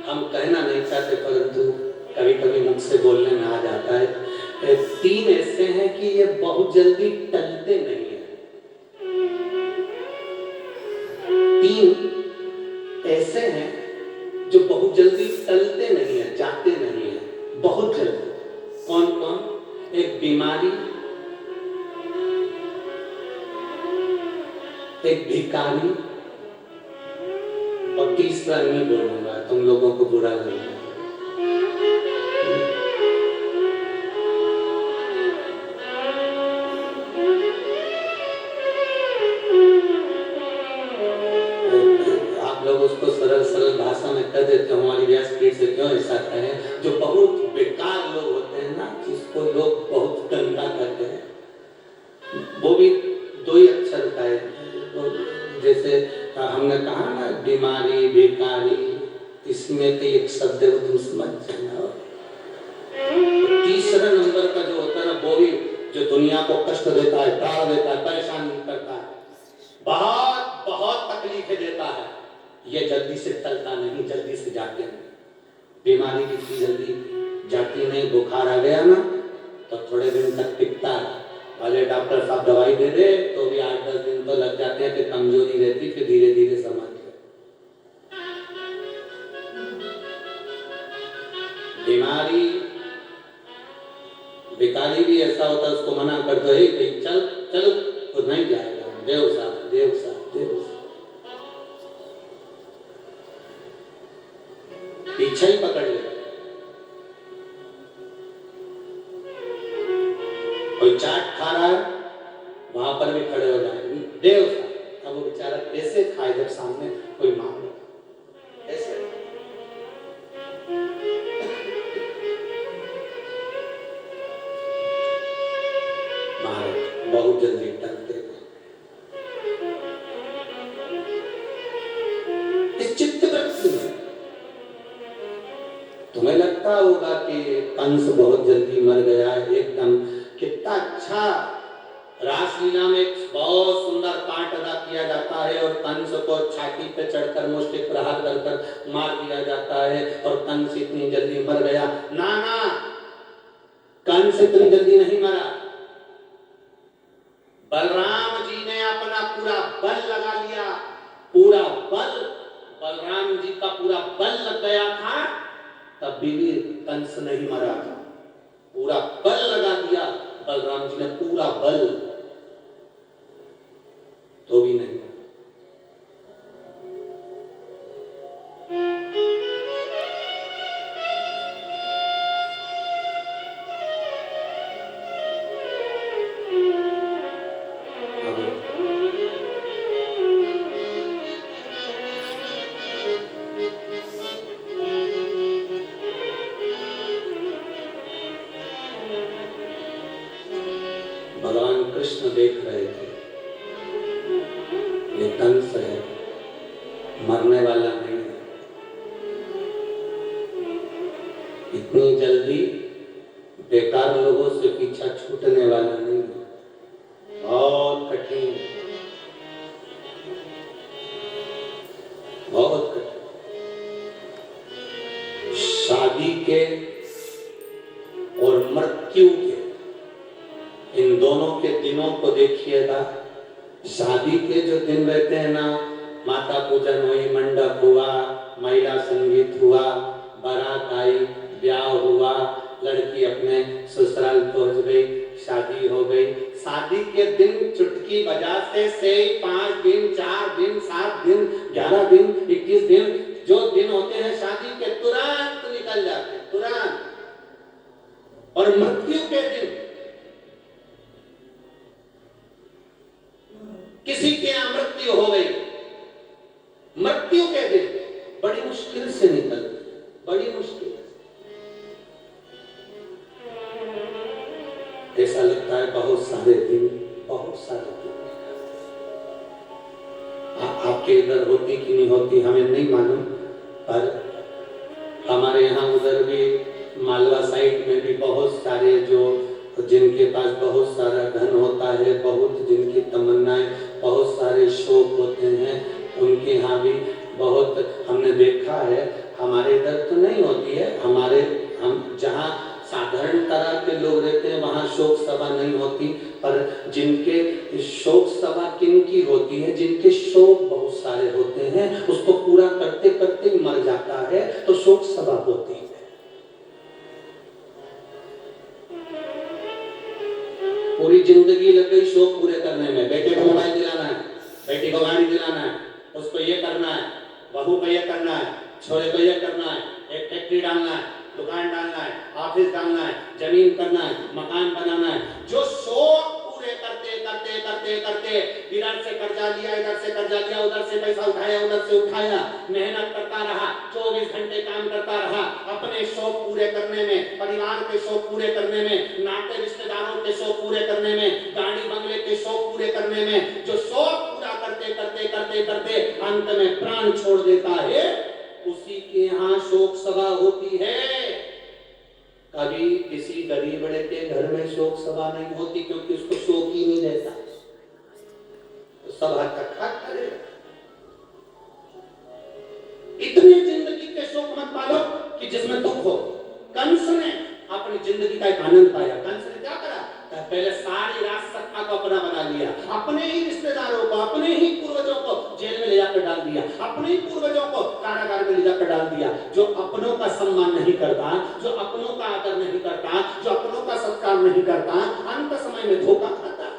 हम कहना नहीं चाहते परंतु कभी कभी मुख से बोलने में आ जाता है। तीन ऐसे हैं कि ये बहुत जल्दी टलते नहीं है। तीन ऐसे हैं जो बहुत जल्दी टलते नहीं है, जाते नहीं है, बहुत जल्दी। कौन कौन? एक बीमारी, एक भिखारी और तीसरा नहीं बोलूंगा, तुम लोगों को बुरा लगेगा। उसको सरल सरल भाषा में कह देते हो, हमारी व्यासपीठ से क्यों ऐसा कहें? जो बहुत बेकार लोग होते हैं ना, जिसको लोग बहुत गंदा कहते हैं, वो भी दो ही अक्षर का है। तो जैसे हमने कहा ना बीमारी, बेकारी, इसमें तो एक शब्द है, वो तुम समझ जाना। तीसरा नंबर का जो होता है ना, वो भी जो दुनिया को कष्ट देता है, डाल देता है, परेशान करता है, बहुत बहुत तकलीफें देता है, ये जल्दी से टलता नहीं, जल्दी से जाते नहीं। बीमारी भी जल्दी जाती नहीं। बुखार आ गया ना तो थोड़े दिन तक टिकता है, भले डॉक्टर साहब दवाई दे दे तो भी 8-10 दिन तो लग जाते हैं, फिर कमजोरी रहती, फिर धीरे धीरे समझ गए। बीमारी, बेकारी भी ऐसा होता है, उसको मना कर दो, चल चल, तो नहीं जाएगा, देव साहब देव साहब देव साहब, पीछे ही पकड़ ले। कोई चाट खा रहा है, वहां पर भी खड़े हो जाए, देव साहब। अब वो बेचारा कैसे खाए जब सामने कोई मांग रहा? ऐसे महाराज बहुत जल्दी टलते हैं। इस चित्तवृत्ति में तुम्हें लगता होगा कि कंस बहुत जल्दी मर गया है, एकदम कितना अच्छा रासलीला में एक बहुत सुंदर पाठ अदा किया जाता है और कंस को छाती पे चढ़कर मुष्टि प्रहार कर मार दिया जाता है और कंस इतनी जल्दी मर गया। ना ना, कंस इतनी जल्दी नहीं मरा। बलराम जी ने अपना पूरा बल लगा लिया, पूरा बल, बलराम जी का पूरा बल लग गया था, तब भी कंस नहीं मरा था। पूरा बल लगा दिया बलराम जी ने, पूरा बल, तो भी नहीं। भगवान कृष्ण देख रहे थे, ये कंस है, मरने वाला नहीं है, इतनी जल्दी बेकार लोगों से पीछा छूटने वाला नहीं है, बहुत कठिन, बहुत कठिन। शादी के और मृत्यु के, इन दोनों के दिनों को देखिएगा। शादी के जो दिन रहते हैं ना, माता पूजन हुई, मंडप हुआ, महिला संगीत हुआ, बारात आई, ब्याह हुआ, लड़की अपने ससुराल पहुंच गई, शादी हो गई। शादी के दिन चुटकी बजाते से 5 दिन, 4 दिन, 7 दिन, 11 दिन, 21 दिन, जो दिन होते हैं शादी के तुरंत निकल जाते हैं, तुरंत। और मृत्यु के दिन, किसी के यहाँ मृत्यु हो गई, मृत्यु के दिन बड़ी मुश्किल से निकलते, बड़ी मुश्किल। ऐसा लगता है बहुत सारे दिन, बहुत सारे दिन। आपके इधर होती कि नहीं होती हमें नहीं मालूम, पर हमारे यहाँ उधर भी मालवा साइड में भी बहुत सारे जो जिनके पास बहुत सारा धन होता है, बहुत जिनकी तमन्नाएं, बहुत सारे शौक होते हैं, उनके यहाँ भी बहुत हमने देखा है। हमारे इधर तो नहीं होती है, हम जहाँ साधारण तरह के लोग रहते हैं वहाँ शोक सभा नहीं होती, पर जिनके शोक सभा किनकी होती है, जिनके शोक बहुत सारे होते हैं, उसको पूरा करते करते मर जाता है तो शोक सभा होती है। पूरी जिंदगी लग गई शौक पूरे करने में, बेटे को मोबाइल दिलाना है, बेटी को गाड़ी दिलाना है, उसको ये करना है, बहू को ये करना है, छोरे को ये करना है, एक फैक्ट्री डालना है, दुकान डालना है, ऑफिस डालना है, जमीन करना है, मकान बनाना है। जो शौक पूरे करते करते करते करते इधर से कर्जा लिया, इधर से कर्जा लिया, उधर से पैसा उठाया, उधर से उठाया, मेहनत करता रहा, 24 घंटे काम करता रहा, अपने शौक पूरे करने में, परिवार के शौक पूरे करने में, नाते रिश्तेदारों के शौक पूरे करने में, गाड़ी बंगले के शौक पूरे करने में, जो शौक पूरा करते करते करते करते अंत में प्राण छोड़ देता है, उसी के यहाँ शोक सभा होती है। कभी किसी गरीब बड़े के घर में शोक सभा नहीं होती, क्योंकि उसको शोक ही नहीं रहता, तो सभा इकट्ठा करेगा। इतनी जिंदगी के शोक मत पालो कि जिसमें दुख हो। कंस ने अपनी जिंदगी का एक आनंद पाया। कंस ने क्या करा? पहले सारी राज सत्ता को अपना बना लिया, अपने ही रिश्तेदारों को, अपने ही पूर्वजों को जेल में ले जाकर डाल दिया, अपने ही पूर्वजों को कारागार में ले जाकर डाल दिया। जो अपनों का सम्मान नहीं करता, जो अपनों का आदर नहीं करता, जो अपनों का सत्कार नहीं करता, अंत समय में धोखा खाता है।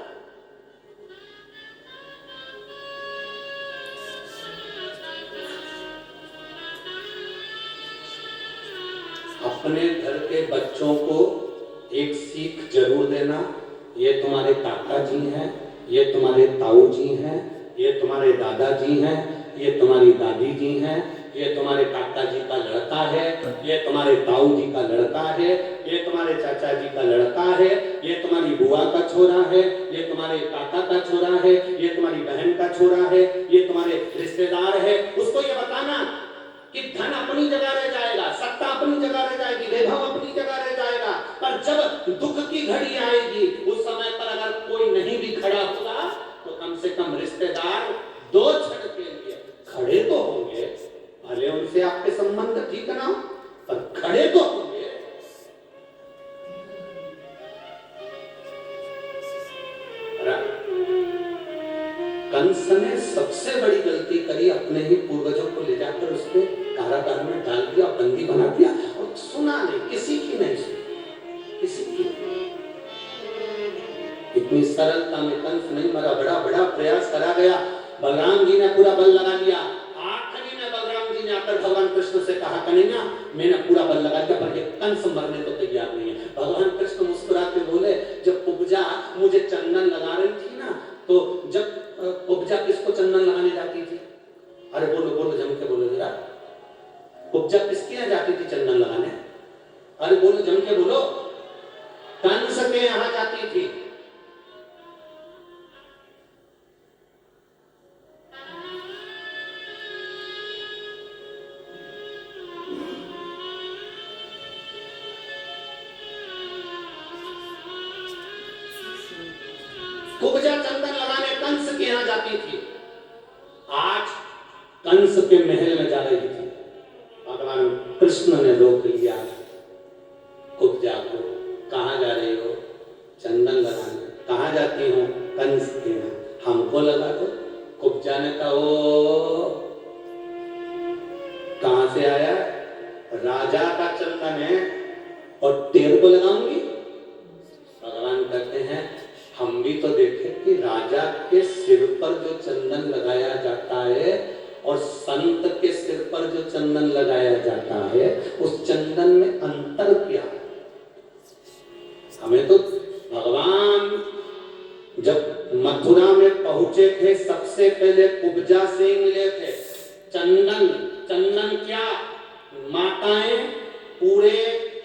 अपने घर के बच्चों को एक सीख जरूर देना। ये तुम्हारे काका जी हैं, ये तुम्हारे ताऊ जी हैं, ये तुम्हारे दादाजी हैं, ये तुम्हारी दादी जी हैं, ये तुम्हारे काका जी का लड़का है, ये तुम्हारे ताऊ जी का लड़का है, ये तुम्हारे चाचा जी का लड़का है, ये तुम्हारी बुआ का छोरा है, ये तुम्हारे काका का छोरा है, ये तुम्हारी बहन का छोरा है, ये तुम्हारे रिश्तेदार है। उसको ये बताना कि धन अपनी जगह रह जाएगा, सत्ता अपनी जगह रह जाएगी, वैभव अपनी जगह रह जाएगा, पर जब दुख की घड़ी आएगी, उस समय पर अगर कोई नहीं भी खड़ा होगा तो कम से कम रिश्तेदार 2 क्षण के लिए खड़े तो होंगे। भले उनसे आपके संबंध ठीक ना हो, पर खड़े तो होंगे। कंस ने सबसे बड़ी गलती करी, अपने ही पूर्वजों को ले जाकर उसके कारागार में डाल दिया, बंदी बना दिया, और सुना नहीं, किसी की नहीं सुनी, किसी की। इतनी सरलता में कंस नहीं मरा, बड़ा बड़ा प्रयास करा गया। बलराम जी ने पूरा बल लगा लिया। आखिरी में बलराम जी ने आकर भगवान कृष्ण से कहा, कन्हैया मैंने पूरा बल लगा दिया, पर ये कंस मरने को तैयार नहीं है। भगवान कृष्ण मुस्कुराते बोले, जब उपजा मुझे चंदन लगा रही थी ना, तो जब उपजा किसको चंदन लगाने जाती थी? अरे बोलो बोलो, जम के बोलो जरा, उपजा किसके यहाँ जाती थी चंदन लगाने? अरे बोलो, जम के बोलो। कंस के यहाँ जाती थी। जाती थी, आज कंस के महल में जा रही थी। भगवान कृष्ण ने रोक लिया कुब्जा को। कहाँ जा रही हो? चंदन लगाने। कहाँ जाती हो? कंस के यहाँ। हमको लगा दो। कुब्जा ने कहा ओ कहाँ से आया? राजा का चंदन है और तेरे को लगाऊंगी? भगवान कहते हैं हम भी तो देखे कि राजा के सिर पर जो चंदन लगाया जाता है और संत के सिर पर जो चंदन लगाया जाता है, उस चंदन में अंतर क्या है? हमें तो भगवान जब मथुरा में पहुंचे थे, सबसे पहले कुब्जा से मिले थे। चंदन, चंदन क्या? माताएं पूरे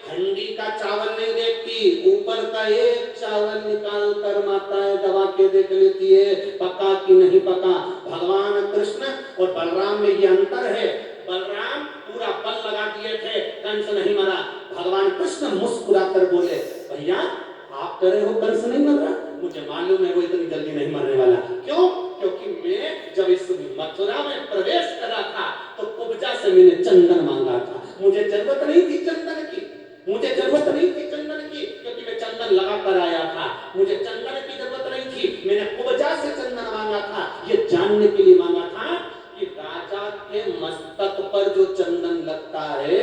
हंडी का चावल नहीं देखती, ऊपर का एक चावल निकाल कर माताएं दबा के देख लेती है पका कि नहीं पका। भगवान कृष्ण और बलराम में ये अंतर है। बलराम पूरा बल लगा दिए थे, कंस नहीं मरा। भगवान कृष्ण मुस्कुराकर बोले भैया आप कह रहे हो कंस नहीं मर रहा, मुझे मालूम है वो इतनी जल्दी नहीं मरने वाला। क्यों? क्योंकि मैं जब इस मथुरा में प्रवेश करा था तो कुब्जा से मैंने चंदन मांगा था। मुझे जरूरत नहीं थी चंदन की, मुझे जरूरत नहीं थी चंदन की, क्योंकि मैं चंदन लगा कर आया था। मुझे चंदन की जरूरत नहीं थी, मैंने कुब्जा से चंदन मांगा था। ये जानने के लिए मांगा था कि राजा के मस्तक पर जो चंदन लगता है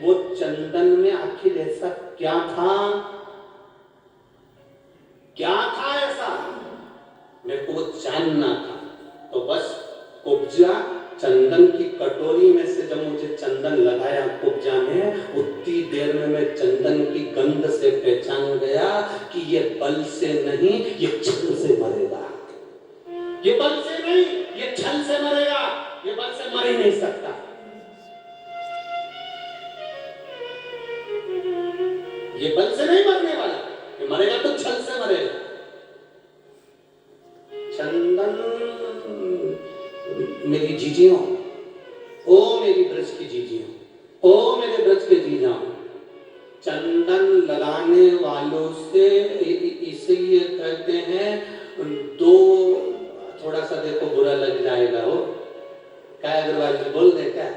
वो चंदन में आखिर ऐसा क्या था? क्या था ऐसा? मेरे को वो जानना था। तो बस कुब्जा चंदन की कटोरी में से जब मुझे चंदन लगाया कुब्जा में, उतनी देर में मैं चंदन की गंध से पहचान गया कि ये बल से नहीं, ये छल से मरेगा। ये बल से नहीं, ये छल से मरेगा। ये बल से मर ही नहीं सकता। ये बल से नहीं मरने वाला, ये मरेगा तो छल से मरेगा। चंदन मेरी जीजियों, ओ मेरी ब्रज की जीजियों, ओ मेरे ब्रज के जीजाओं, चंदन लगाने वालों से इसलिए कहते हैं दो, थोड़ा सा देखो बुरा लग जाएगा हो। क्या अग्रवाल जी बोल दे? क्या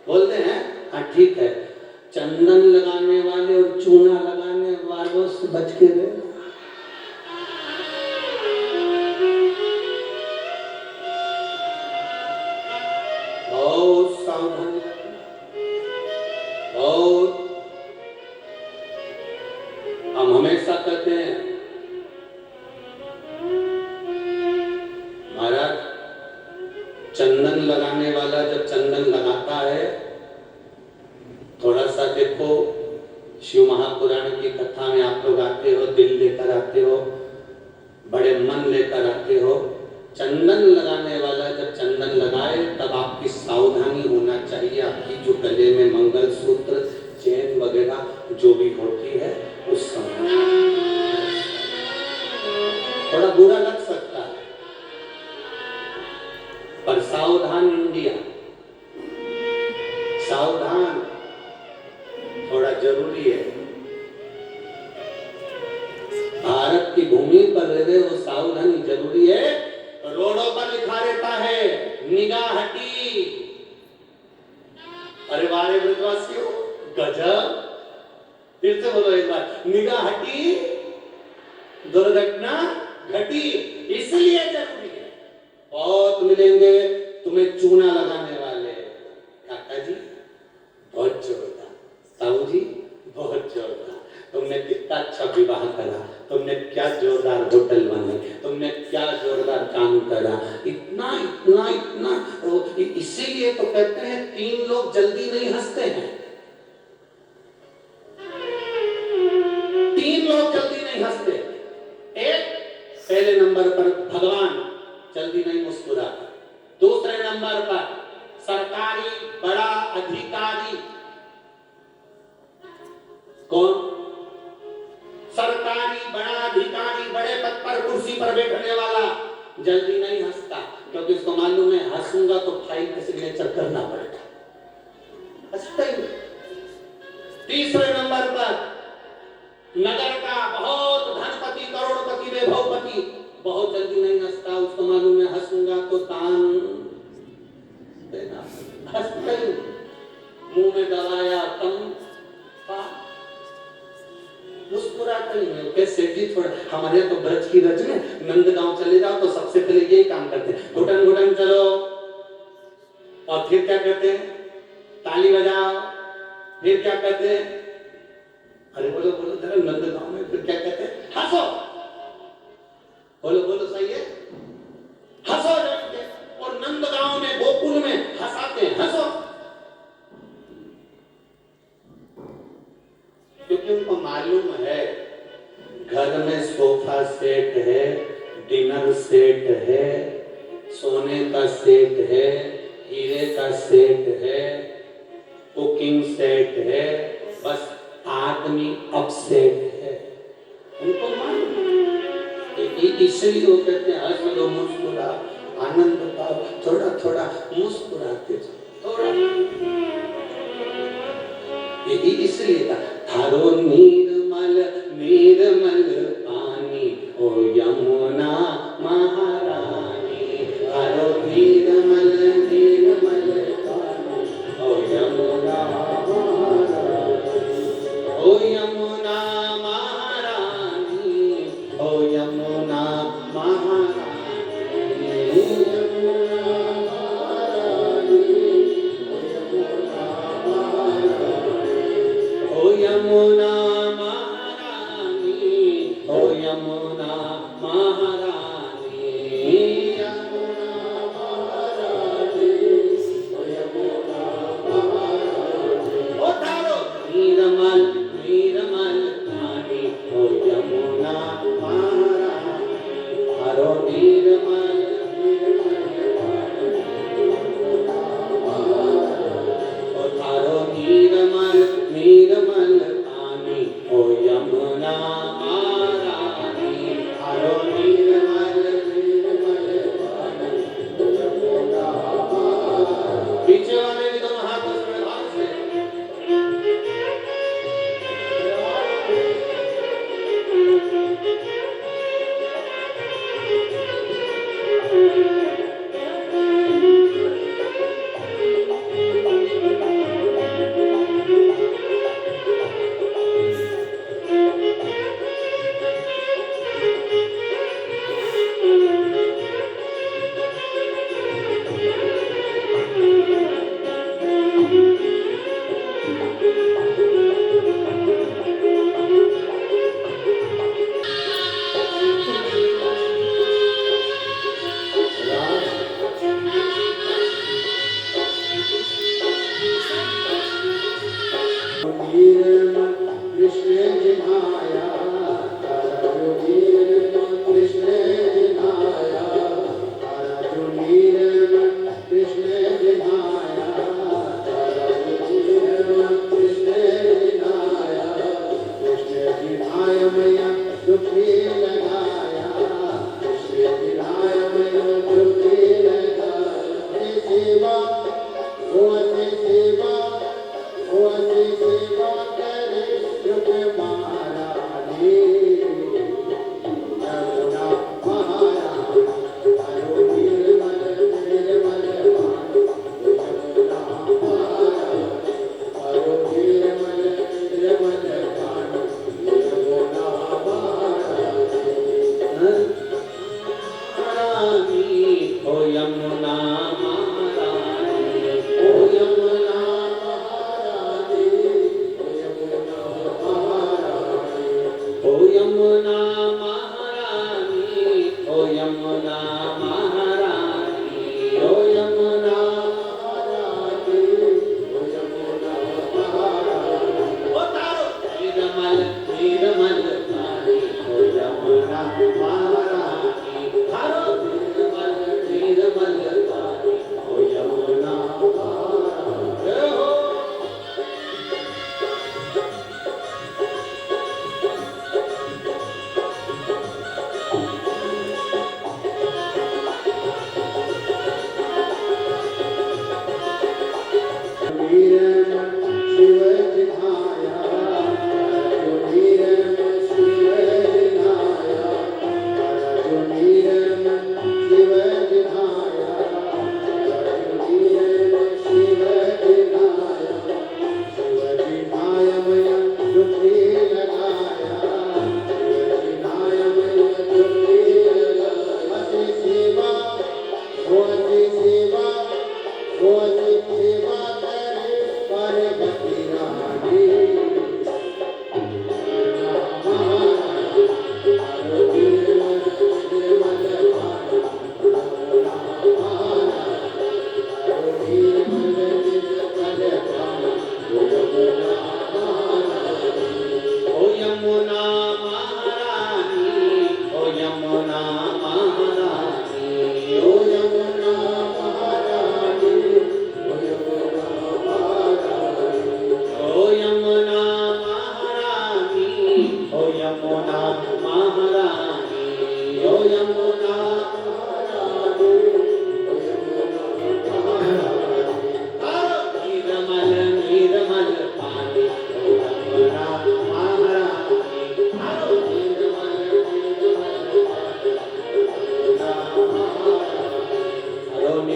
बोल दे हैं? हाँ ठीक है। चंदन लगाने वाले और चूना लगाने वालों से बच के रहे। बहुत सावधान, बहुत। हम हमेशा कहते हैं महाराज चंदन लगाने वाला जब चंदन लगाता है, थोड़ा सा देखो शिव महापुराण की कथा में आप लोग आते हो, दिल लेकर आते हो, बड़े मन लेकर आते हो। चंदन लगाने वाला जब चंदन लगाए तब आपकी सावधानी होना चाहिए। आपकी जो गले में मंगलसूत्र, चेन वगैरह जो भी होती है उस समय थोड़ा बुरा लग सकता है, पर सावधान इंडिया, सावधान थोड़ा जरूरी है। भारत की भूमि पर रहे वो सावधानी जरूरी है। रोडों पर लिखा रहता है निगाह हटी। अरे वारे ब्रजवासियों गजब, फिर से बोलो एक बार, निगाह हटी दुर्घटना घटी। इसलिए जरूरी है। बहुत मिलेंगे तुम्हें चूना लगाने वाले, काका जी बहुत जोरदार, ताऊ जी बहुत जोरदार, तुमने कितना अच्छा विवाह करा, तुमने क्या जोरदार होटल बनाए, तुमने क्या जोरदार काम करा, इतना इतना इतना। इसीलिए तो कहते हैं 3 लोग जल्दी नहीं हंसते हैं। 3 लोग जल्दी नहीं हंसते। एक, पहले नंबर पर भगवान जल्दी नहीं मुस्कुराता। दूसरे नंबर पर सरकारी बड़ा अधिकारी। कौन? सरकारी बड़ा अधिकारी, बड़े पद पर कुर्सी पर बैठने वाला जल्दी नहीं हंसता, क्योंकि उसको मालूम है हंसूंगा तो फाइल पे सिग्नेचर करना पड़ेगा, हंसता ही। तीसरे नंबर पर नगर का बहुत धनपति, करोड़पति, वैभवपति बहुत जल्दी नहीं हंसता, उसको मालूम हंसूंगा तो तान देना, हंसते ही मुंह में दबाया तम मुस्कुरा कहीं नहीं। कैसे जी थोड़ा हमारे तो ब्रज की रज में नंदगांव चले जाओ तो सबसे पहले यही काम करते हैं, घुटन घुटन चलो और फिर क्या कहते हैं, ताली बजाओ, फिर क्या कहते हैं, अरे बोलो बोलो जरा नंदगांव में फिर क्या कहते हैं, हंसो, बोलो बोलो सही है, हंसो जाके। और नंदगांव में गोकुल में हंसाते हैं, हंसो, क्योंकि उनको मालूम है घर में सोफा सेट है, डिनर सेट है, सोने का सेट है, हीरे का सेट है, कुकिंग सेट है, बस आदमी अपसेट है। उनको मालूम इसलिए वो कहते हैं हंस लो, मुस्कुरा, आनंद पाओ, थोड़ा थोड़ा मुस्कुराते जाओ, थोड़ा इसलिए था थारो निर्मल निर्मल पानी ओ यमुना महारानी, थारो निर्मल निर्मल पानी ओ यमुना महारानी, ओ यमुना महारानी, ओ यमुना महारानी, यमुना महारानी, ओ यमुना महारानी, यमुना महारानी, ओ यमुना महारानी, ओ थारो निर्मल निर्मल पानी ओ यमुना महारानी, थारो निर्मल निर्मल पानी ओ थारो निर्मल निर्मल पानी ओ यमुना महारानी, थारो निर्मल निर्मल पानी ओ यमुना महारानी। पीछे वाले भी दोनों हाथों से हाथ से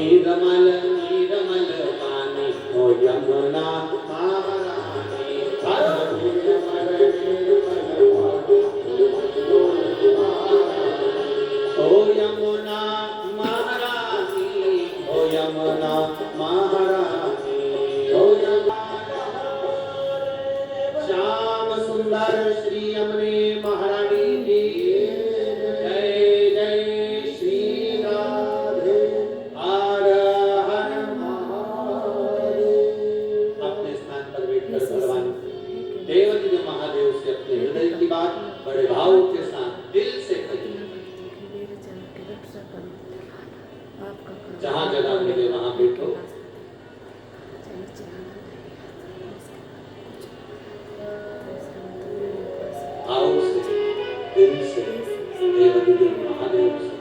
नीरमल नीरमल पानी हो यमुना महारानी। नीरमल नीरमल ओ यमुना महारानी, ओ यमुना महारानी, ओ यमुना। श्याम सुंदर श्री यमुने महारानी की जय जय श्री राधे। हर हर महादेव। अपने स्थान पर बैठकर भगवान देवदेव महादेव से अपने हृदय की बात बड़े भाव के साथ दिल से कही। जहाँ जगह मिले वहाँ बैठो। भाव से दिल से देवदेव महादेव से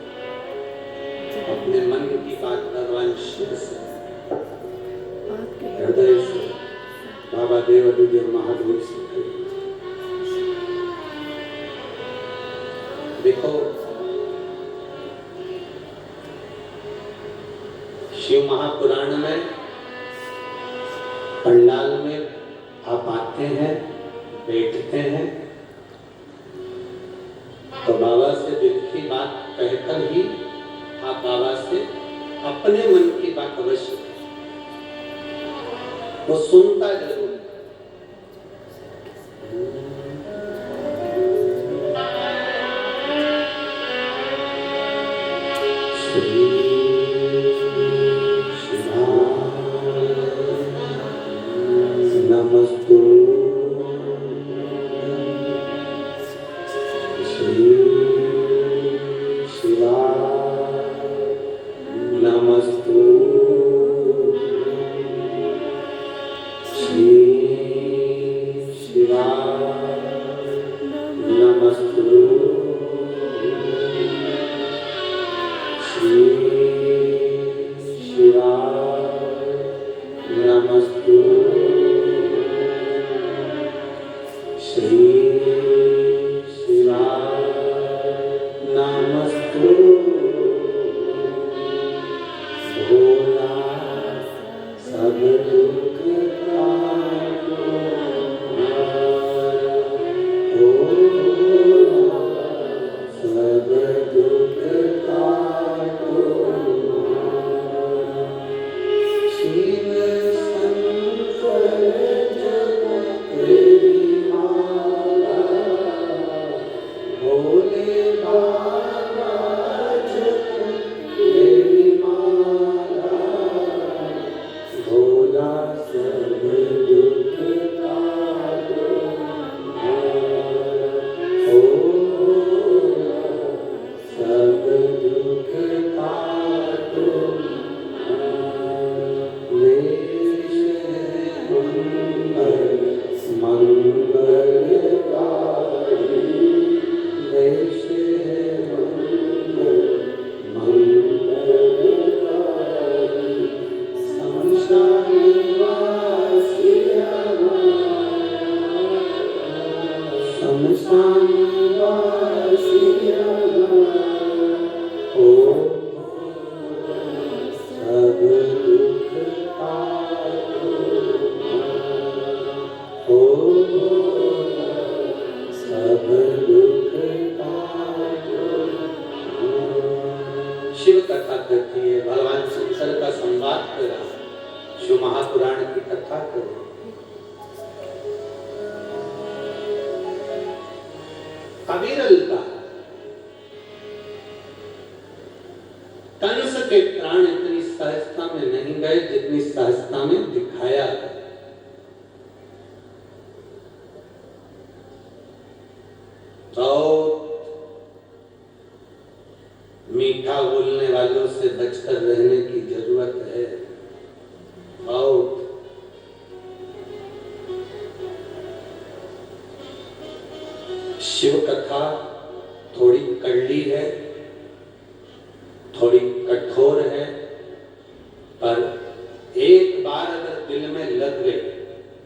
अपने मन की बात भगवान शिव से हृदय से बाबा देवदेव महादेव से कही। देखो शिव महापुराण में पंडाल में आप आते हैं, बैठते हैं, तो बाबा से दिल की बात कहकर ही आप बाबा से अपने मन की बात अवश्य, वो सुनता जरूर। नमस्तु श्री शिवाय, नमस्तु श्री शिवाय, नमस्तु श्री शिवाय, नमस्तु श्री शिवाय, नमस्तु भोला सब दुख काटो, भोला सब दुख काटो, शिव शंकर जगत तेरी माला, भोले बाबा जगत तेरी माला, भोला सब दुख काटो, भोला सब दुख काटो। वेश मंगल मंगलकारी, वेश मंगल मंगलकारी, शमशान वासी शमशान वासी ओ सब दुख काटो, ओ सब दुख काटो। शिव कथा करती है, भगवान शंकर का संवाद कर रहा है, शिव महापुराण की कथा कर रहा है। कबीर का कंस के प्राण इतनी सहजता में नहीं गए जितनी सहजता में दिखाया गया। बहुत मीठा बोलने वालों से बचकर रहने की जरूरत है। बहुत शिव कथा थोड़ी कड़वी है, थोड़ी कठोर है, पर एक बार अगर दिल में लग गई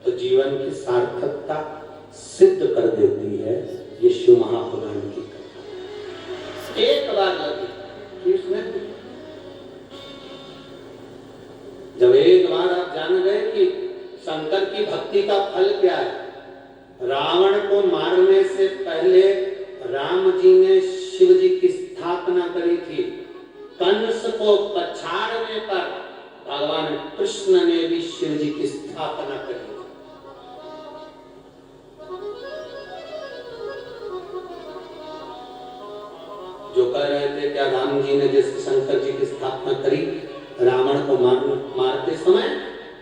तो जीवन की सार्थकता सिद्ध कर देती है। ये शिव महापुराण की कथा एक बार लगी कि उसमें जब एक बार आप जान गए कि शंकर की भक्ति का फल क्या है, रावण को मारने से पहले राम जी ने शिव जी की स्थापना करी थी। कंस को पछाड़ने पर भगवान कृष्ण ने भी शिव जी की स्थापना करी थी। जो कह रहे थे क्या राम जी ने जैसे शंकर जी की स्थापना करी रावण को मारते समय,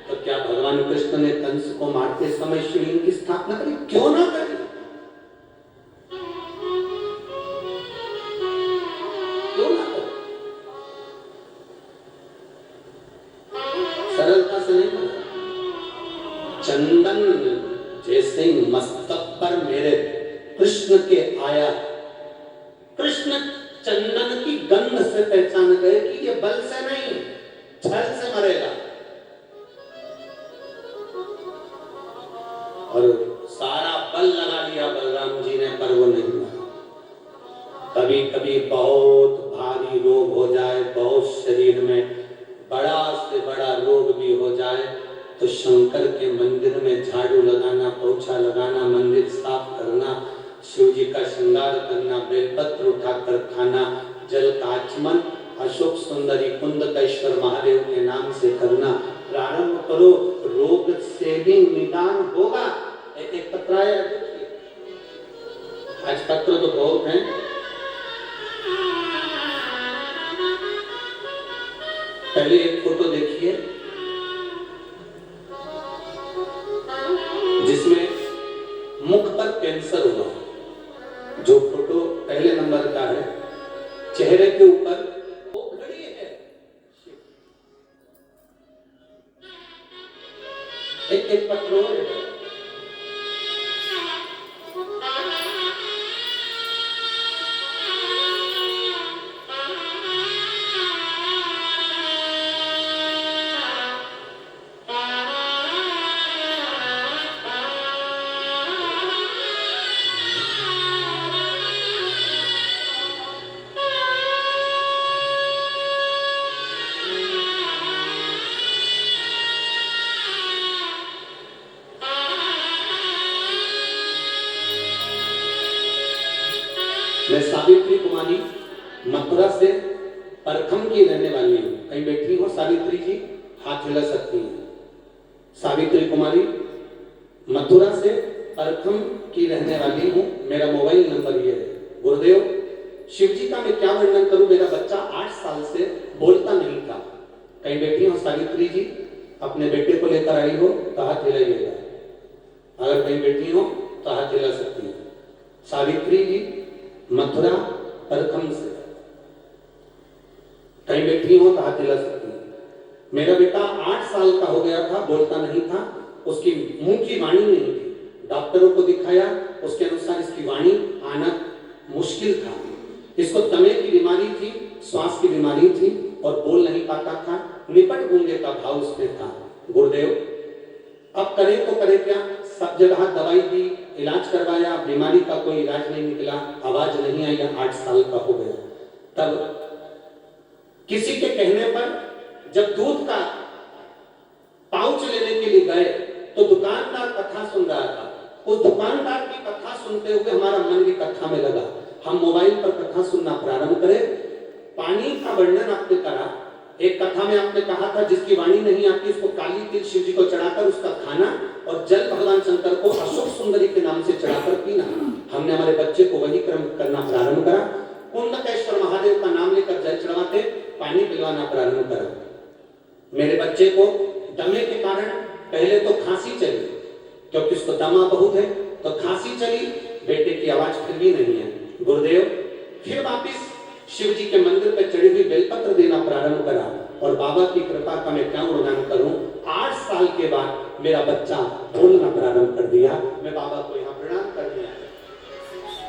तो क्या भगवान कृष्ण ने कंस को मारते समय शिवलिंग की स्थापना करी? क्यों ना करी? क्यों ना करी? सरलता से नहीं करा। चंदन जैसे मस्तक पर मेरे कृष्ण के आया, कृष्ण चंदन की गंध से पहचान गए कि ये बल से नहीं छल से मरेगा। और सारा बल लगा लिया बलराम जी ने, पर वो नहीं मरा। कभी कभी बहुत भारी रोग हो जाए, बहुत शरीर में बड़ा से बड़ा रोग भी हो जाए, तो शंकर के मंदिर में झाड़ू लगाना, पोछा लगाना, मंदिर साफ करना, शिव जी का श्रृंगार करना, बेलपत्र उठाकर खाना, जल का आचमन अशोक सुंदरी कुंदकेश्वर महादेव के नाम से करना प्रारंभ करो, रोग से भी निदान होगा। एक पत्र आया, देखिए आज पत्र तो बहुत हैं। पहले एक फोटो देखिए जिसमें मुख पर कैंसर हुआ। जो फोटो पहले नंबर का है, चेहरे के ऊपर वो घड़ी है। एक पत्र है। मैं सावित्री कुमारी मथुरा से परखम की रहने वाली हूँ। कहीं बैठी हो सावित्री जी? हाथ हिला सकती हैं। सावित्री कुमारी मथुरा से परखम की रहने वाली हूँ। मेरा मोबाइल नंबर ये है। गुरुदेव, शिव जी का मैं क्या वर्णन करूं? मेरा बच्चा 8 साल से बोलता नहीं था। कहीं बैठी हो सावित्री जी? अपने बेटे को लेकर आई हो तो हाथ हिलाइएगा। अगर कहीं बैठी हो तो हाथ हिला सकती है। सावित्री जी मथुरा परखम से कहीं बैठी हो तो हाथ हिला सकती है। मेरा बेटा 8 साल का हो गया था, बोलता नहीं था, उसकी मुंह की वाणी नहीं थी। डॉक्टरों को दिखाया, उसके अनुसार इसकी वाणी आना मुश्किल था। इसको दमे की बीमारी थी, श्वास की बीमारी थी और बोल नहीं पाता था। निपट गूंगे का भाव उसमें था। गुरुदेव, अब करें तो करें क्या? सब जगह दवाई दी, इलाज करवाया, बीमारी का कोई इलाज नहीं निकला, आवाज नहीं आई। 8 साल का हो गया। तब किसी के कहने पर जब दूध का पाउच लेने के लिए गए तो दुकानदार कथा सुन रहा था। उस दुकानदार की कथा सुनते हुए हमारा मन भी कथा में लगा। हम मोबाइल पर कथा सुनना प्रारंभ करें। पानी का वर्णन आपने करा। एक कथा में आपने कहा था जिसकी वाणी नहीं आती उसको काली तिल शिव जी को चढ़ाकर उसका खाना और जल भगवान शंकर को अशोक सुंदरी के नाम से चढ़ाकर पीना। हमने हमारे बच्चे को वही क्रम करना प्रारंभ करा। कुंदकेश्वर महादेव का नाम लेकर जल चढ़ाते, पानी पिलवाना प्रारंभ करा। मेरे बच्चे को दमे के कारण पहले तो खांसी चली, क्योंकि उसको दमा बहुत है तो खांसी चली। बेटे की आवाज फिर भी नहीं है। गुरुदेव, फिर वापिस शिव जी के मंदिर पर चढ़ी हुई बेलपत्र देना प्रारंभ करा और बाबा की कृपा का मैं क्या गुणगान करूं। 8 साल के बाद मेरा बच्चा बोलना प्रारंभ कर दिया। मैं बाबा को यहाँ प्रणाम कर दिया।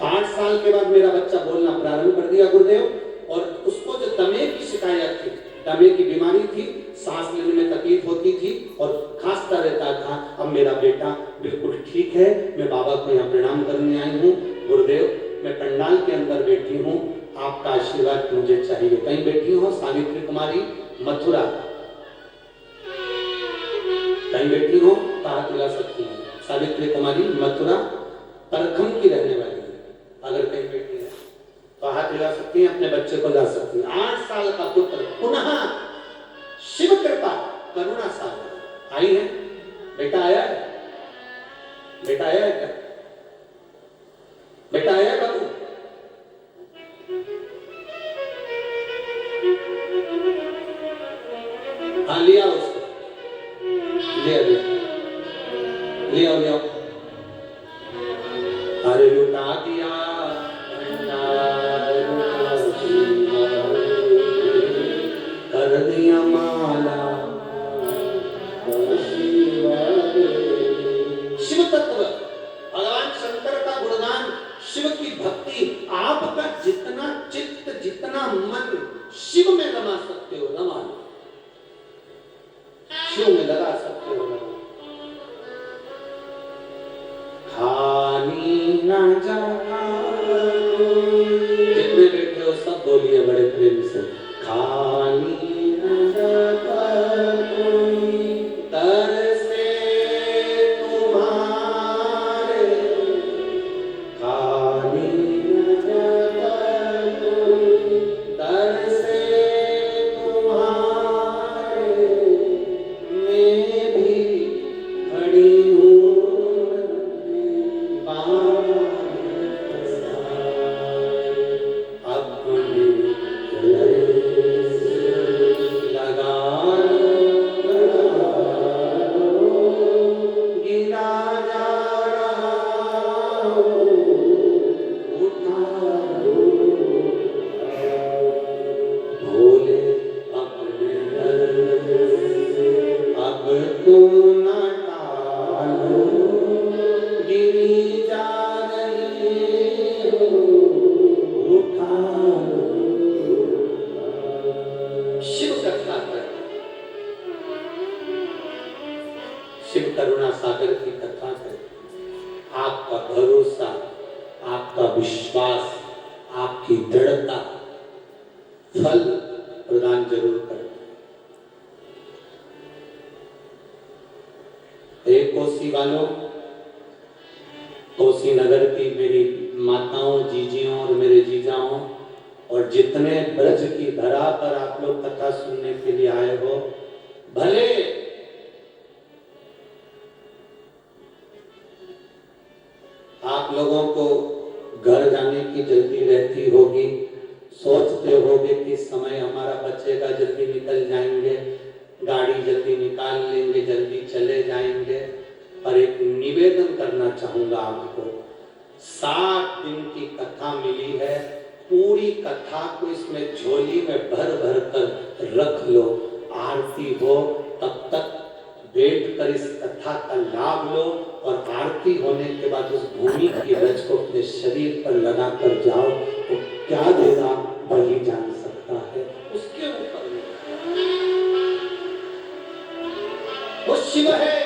8 साल के बाद मेरा बच्चा बोलना प्रारंभ कर दिया गुरुदेव। और उसको जो दमे की शिकायत थी, दमे की बीमारी थी, सांस लेने में तकलीफ होती थी और खांसता रहता था, अब मेरा बेटा बिल्कुल ठीक है। मैं बाबा को यहाँ प्रणाम करने आई हूँ। गुरुदेव, मैं पंडाल के अंदर बैठी हूँ, आपका आशीर्वाद मुझे चाहिए। कहीं बैठी हो सावित्री कुमारी मथुरा। कहीं बैठी हो तो हाथ हिला सकती हैं। सावित्री कुमारी मथुरा परखम की रहने वाली है, अगर कहीं बैठी है तो हाथ हिला सकती हैं, अपने बच्चे को ला सकती हैं। 8 साल का पुत्र, पुनः शिव कृपा करुणा सागर आई है। बेटा आया है, बेटा आया है क्या? बेटा आया है बाबू? हाँ लिया उसको, लिया लिया लिया लिया। अरे लुटा दिया कर दिया माला शिव तत्व, भगवान शंकर का गुणगान, शिव की भक्ति, आपका जितना चित्त जितना मन शिव में रमा सकते हो रमा, शिव में लगा सकते हो रमा। खानी ना जा, जितने बैठे हो सब बोलिए बड़े प्रेम से, खानी ना जाता कोई तरसे तुम्हारे, खानी ना जाता कोई तरसे तुम्हारे, मैं भी खड़ी हूँ शिव करुणा सागर की कथा है। आपका भरोसा, आपका विश्वास, आपकी दृढ़ता फल प्रदान जरूर करें। एक कोसी वालों, कोसी नगर की मेरी माताओं, जीजियों और मेरे जीजाओं और जितने ब्रज की धरा पर आप लोग कथा सुनने के लिए आए हो, भले आप लोगों को घर जाने की जल्दी रहती होगी, सोचते होगे कि समय हमारा बचेगा, जल्दी निकल जाएंगे, गाड़ी जल्दी निकाल लेंगे, जल्दी चले जाएंगे। पर एक निवेदन करना चाहूंगा आपको, 7 दिन की कथा मिली है, पूरी कथा को इसमें झोली में भर भर कर रख लो। आरती हो तब तक बैठ कर इस कथा का लाभ लो और आरती होने के बाद उस भूमि की रज को अपने शरीर पर लगा कर जाओ, तो क्या देगा वही जान सकता है। उसके ऊपर वो शिव है,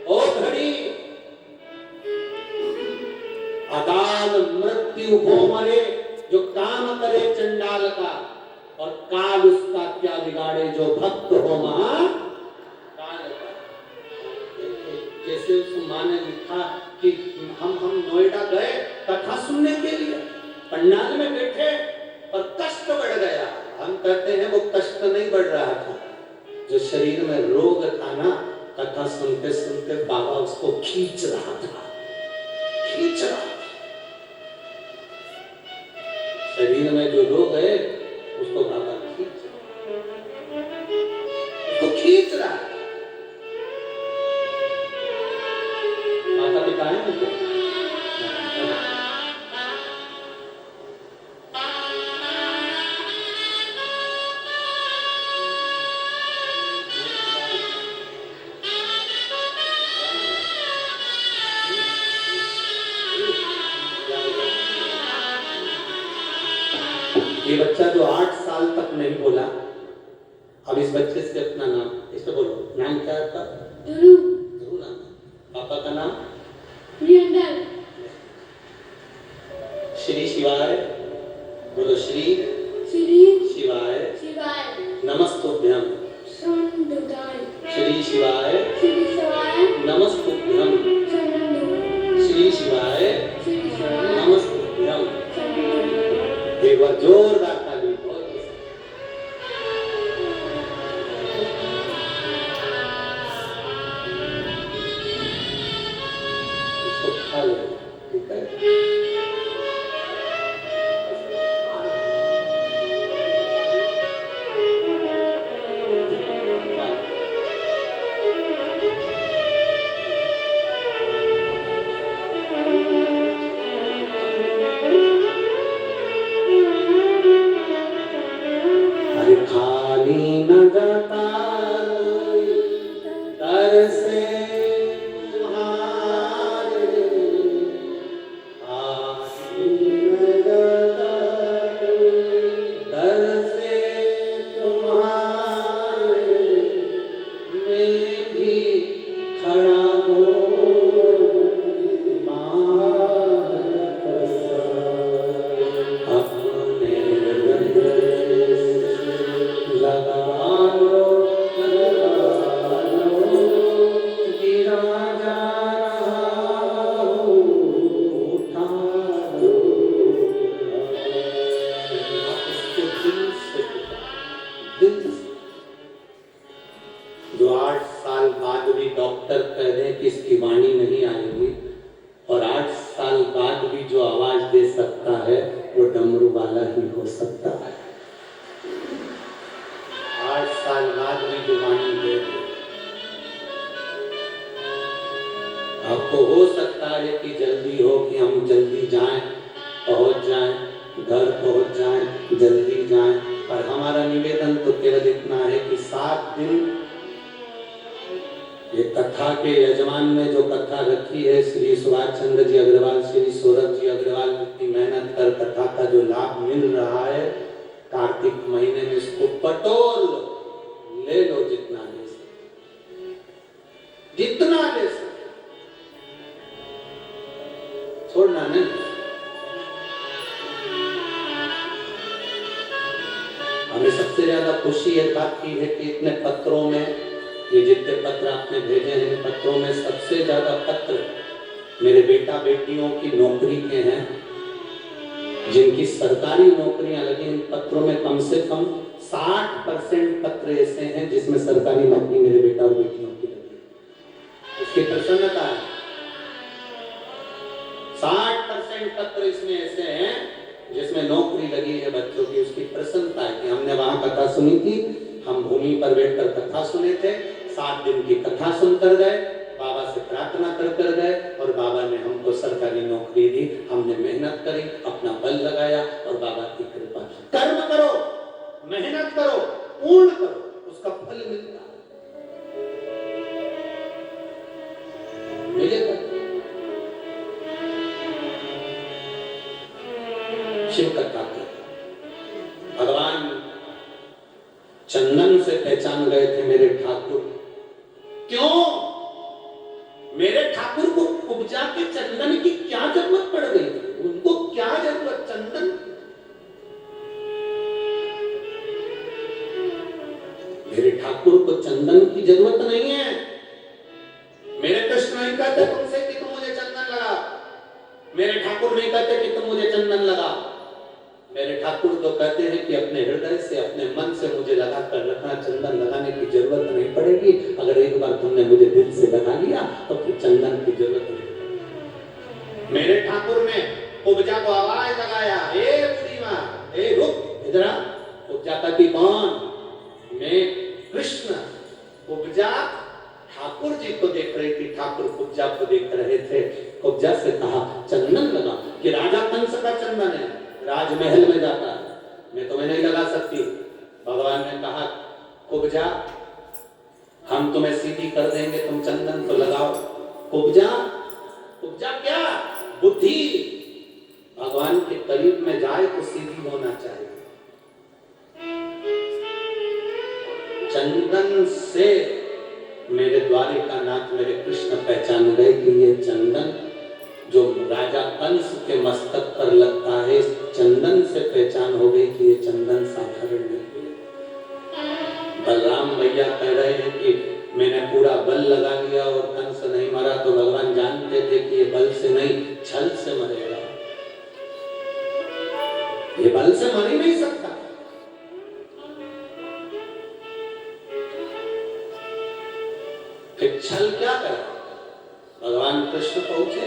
ओ घड़ी अकाल मृत्यु हो मरे जो काम करे चंडाल का, और काल उसका क्या बिगाड़े जो भक्त हो महाकाल का। जैसे उस माँ ने लिखा कि हम नोएडा गए कथा सुनने के लिए, पंडाल में बैठे पर कष्ट बढ़ गया। हम कहते हैं वो कष्ट नहीं बढ़ रहा था, जो शरीर में रोग था ना, कथा सुनते सुनते बाबा उसको खींच रहा था, खींच रहा था। शरीर में जो रोग है उसको बाबा खींच रहा है। माता पिता है मुझे ये बच्चा जो 8 साल तक नहीं बोला, अब इस बच्चे से अपना नाम इसको बोलो। नाम क्या है आपका? ध्रुव। ध्रुव नाम। पापा का नाम? वीरेंद्र। श्री शिवाय बोलो। श्री शिवाय नमस्तुभ्यं। श्री शिवाय नमस्तुभ्यम श्री शिवाय नमस्तुभ्यम। एक बार जोरदार ताली। इसको खा लो, ठीक है? खाली न जाता दर से तुम्हारे, खाली न जाता दर से तुम्हारे, मैं भी खड़ा हूँ जो 8 साल बाद भी डॉक्टर कह दें कि इसकी वाणी नहीं आएगी, और 8 साल बाद भी जो आवाज दे सकता है वो डमरू वाला ही हो सकता है। 8 साल बाद भी जो वाणी दे दे। आपको हो सकता है कि जल्दी हो, कि हम जल्दी जाएं, पहुंच जाएं, घर पहुंच जाएं, जल्दी जाएं, पर हमारा निवेदन तो केवल इतना है कि 7 दिन ये कथा के यजमान ने जो कथा रखी है, श्री सुभाष चंद्र जी अग्रवाल, श्री सौरभ जी अग्रवाल, इतनी मेहनत कर कथा का जो लाभ मिल रहा है, कार्तिक महीने में इसको पटोल ले लो, जितना ले सके, जितना ले सके, छोड़ना नहीं। हमें सबसे ज्यादा खुशी इस बात की है कि इतने पत्रों में, ये जितने पत्र आपने भेजे हैं, पत्रों में सबसे ज्यादा पत्र मेरे बेटा बेटियों की नौकरी के हैं, जिनकी सरकारी नौकरियां लगी। इन पत्रों में कम से कम 60% पत्र ऐसे हैं जिसमें सरकारी नौकरी मेरे बेटा और बेटियों की लगी। उसकी प्रसन्नता है। 60% पत्र इसमें ऐसे हैं जिसमें नौकरी लगी है बच्चों की। उसकी प्रसन्नता है कि हमने वहां कथा सुनी थी, हम भूमि पर बैठकर कथा सुने थे, 7 दिन की कथा सुनकर गए, बाबा से प्रार्थना कर गए, और बाबा ने हमको सरकारी नौकरी दी। हमने मेहनत करी, अपना बल लगाया, और बाबा की कृपा। कर्म करो, मेहनत करो, पूर्ण करो, उसका फल मिलता है, मिलेगा। शिव कथा भगवान चंदन से पहचान गए थे मेरे ठाकुर। क्यों? मेरे ठाकुर को उपजा के चंदन की क्या जरूरत पड़ गई? उनको क्या जरूरत चंदन? मेरे ठाकुर को चंदन की जरूरत नहीं है। मेरे कृष्ण नहीं कहते तुमसे कि तुम मुझे चंदन लगा, मेरे ठाकुर नहीं कहते कि तुम मुझे चंदन लगा। मेरे ठाकुर तो कहते हैं कि अपने हृदय से, अपने मन से मुझे लगा कर रखना, चंदन लगाने की जरूरत नहीं पड़ेगी। अगर एक बार तुमने मुझे दिल से लगा लिया तो फिर चंदन की जरूरत नहीं पड़ेगी। मेरे ठाकुर ने उपजा को आवाज लगाया, ए बूढ़ी मां, ए रुक इधर आ। उपजा कहती कौन? मैं कृष्ण। उपजा ठाकुर जी को देख रही थी, ठाकुर उपजा को देख रहे थे। उपजा से कहा चंदन लगा, कि राजा कंस का चंदन है, राजमहल में जाता है, मैं तुम्हें नहीं लगा सकती। भगवान ने कहा कुब्जा, हम तुम्हें सीधी कर देंगे, तुम चंदन तो लगाओ। कुब्जा, कुब्जा क्या? बुद्धि। भगवान के करीब में जाए तो सीधी होना चाहिए। चंदन से मेरे द्वारिका नाथ, मेरे कृष्ण पहचान गए कि ये चंदन जो राजा कंस के मस्तक पर लगता है, चंदन से पहचान हो गई कि ये चंदन साधारण नहीं है। बलराम भैया कह रहे हैं कि मैंने पूरा बल लगा लिया और कंस नहीं मरा, तो भगवान जानते थे कि ये बल से नहीं, छल से मरेगा, ये बल से मर ही नहीं सकता। फिर छल क्या करा? भगवान कृष्ण पहुंचे,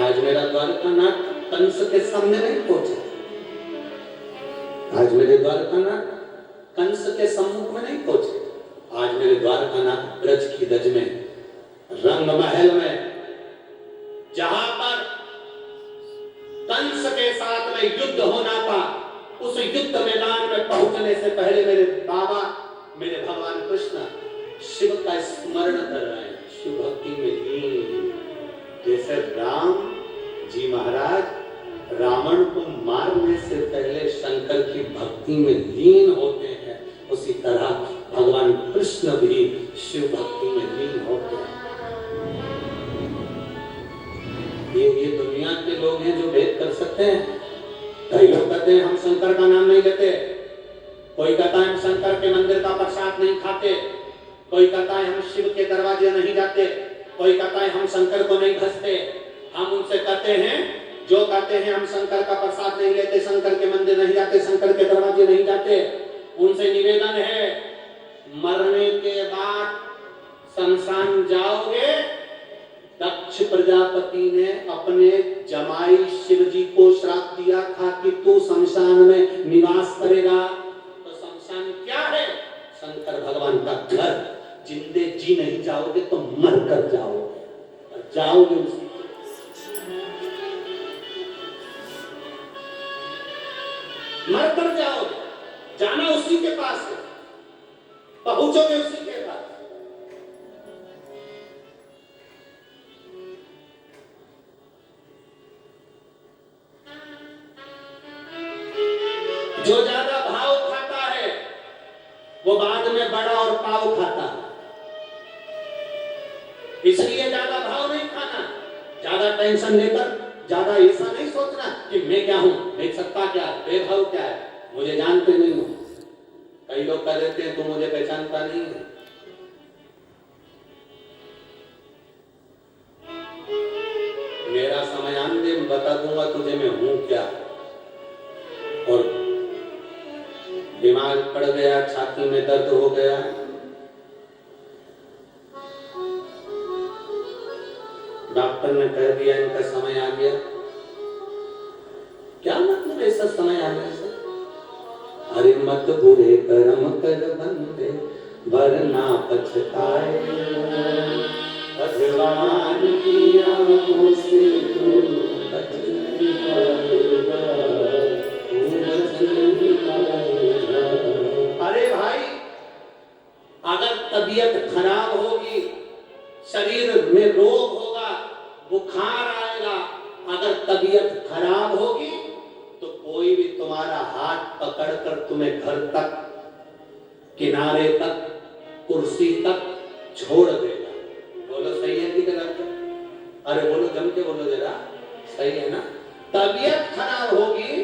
आज मेरा द्वारकानाथ कंस के सामने नहीं पहुंचा, आज मेरे द्वारकानाथ कंस के सम्मुख में नहीं पहुंचे, आज मेरे द्वारकानाथ ब्रज की दज में, रंग महल में, जहां पर कंस के साथ में युद्ध होना था, उस युद्ध मैदान में पहुंचने से पहले मेरे बाबा, मेरे भगवान कृष्ण शिव का स्मरण कर रहे हैं, शिव भक्ति में लीन। जैसे राम जी महाराज रावण को मारने से पहले शंकर की भक्ति में लीन होते हैं, उसी तरह भगवान कृष्ण भी शिव भक्ति में लीन होते हैं। ये दुनिया के लोग हैं जो भेद कर सकते हैं। कई लोग कहते हैं हम शंकर का नाम नहीं लेते, कोई कहता है हम शंकर के मंदिर का प्रसाद नहीं खाते, कोई कहता है हम शिव के दरवाजे नहीं जाते, कोई कहता है हम शंकर को नहीं घसते। हम उनसे कहते हैं, जो कहते हैं हम शंकर का प्रसाद नहीं लेते, शंकर के मंदिर नहीं जाते, शंकर के दरवाजे नहीं जाते, उनसे निवेदन है, मरने के बाद शमशान जाओगे। दक्ष प्रजापति ने अपने जमाई शिव जी को श्राप दिया था कि तू शमशान में निवास करेगा। तो शमशान क्या है? शंकर भगवान का घर। जिंदे जी नहीं जाओगे तो मर कर जाओगे, और जाओगे उसी, मर कर जाओगे, जाना उसी के पास है, पहुंचोगे उसी के पास। जो ज्यादा भाव खाता है वो बाद में बड़ा और पाव खाता है, इसलिए ज्यादा भाव नहीं खाना, ज्यादा टेंशन लेकर, ज्यादा ऐसा नहीं सोचना कि मैं क्या हूं, देख सकता क्या, बेभाव क्या है, मुझे जानते नहीं हो। कई लोग कह देते हैं तू मुझे पहचानता नहीं है। मेरा समय आने दे, बता दूंगा तुझे मैं हूं क्या। और बीमार पड़ गया, छाती में दर्द हो गया, डॉक्टर ने कह दिया इनका समय आ गया। क्या मतलब ऐसा समय आने से? अरे मत बुरे कर्म कर बंदे वरना पछताए, भगवान की आंखों से अरे भाई, अगर तबीयत खराब होगी, शरीर में रोग होगा, बुखार आएगा, अगर तबीयत खराब होगी तो कोई भी तुम्हारा हाथ पकड़कर तुम्हें घर तक, किनारे तक, कुर्सी तक छोड़ देगा। बोलो सही है कि गलत? अरे बोलो, जम के बोलो जरा, सही है ना? तबीयत खराब होगी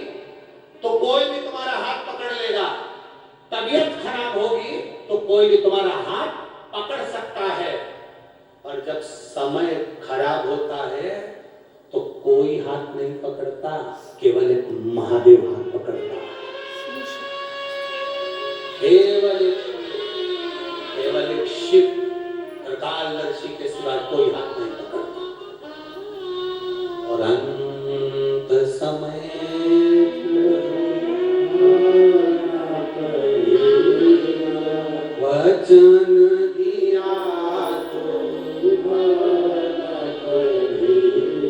तो कोई भी तुम्हारा हाथ पकड़ लेगा, तबीयत खराब होगी तो कोई भी तुम्हारा हाथ पकड़ सकता है। और जब समय खराब होता है तो कोई हाथ नहीं पकड़ता, केवल एक महादेव हाथ पकड़ता है। केवल एक शिव और कालदर्शी के सिवा कोई हाथ नहीं पकड़ता। और अंत समय वचन दिया तो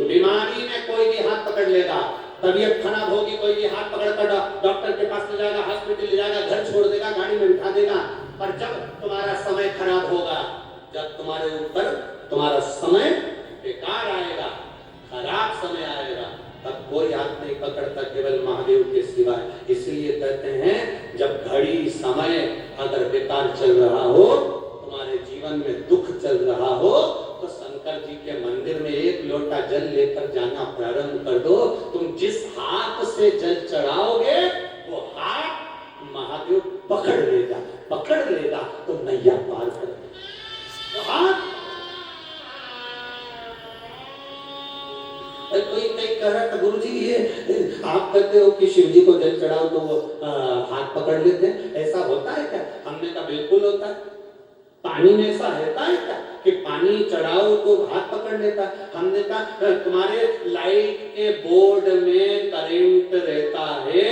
बीमारी में कोई भी हाथ पकड़ लेगा, तबीयत खराब होगी कोई भी हाथ पकड़कर डॉक्टर के पास ले जाएगा, हॉस्पिटल ले जाएगा, घर छोड़ देगा, गाड़ी में बिठा देगा। पर जब तुम्हारा समय खराब होगा, जब तुम्हारे ऊपर तुम्हारा समय बेकार आएगा, खराब समय आएगा, तब कोई हाथ नहीं पकड़ता, केवल महादेव के सिवाय। इसलिए कहते हैं जब घड़ी समय अगर बेकार चल रहा हो, तुम्हारे जीवन में दुख चल रहा हो, तो शंकर जी के मंदिर में एक लोटा जल लेकर जाना प्रारंभ कर दो। तुम जिस हाथ से जल चढ़ाओगे पकड़ लेगा तो नैया पार कर देगा। कोई कह रहा था गुरुजी ये आप कहते हो कि शिव जी को जल चढ़ाओ तो वो हाथ पकड़ लेते हैं, ऐसा होता है क्या? हमने कहा बिल्कुल होता है। पानी में ऐसा रहता है क्या कि पानी चढ़ाओ तो हाथ पकड़ लेता? हमने कहा तुम्हारे लाइट के बोर्ड में करंट रहता है,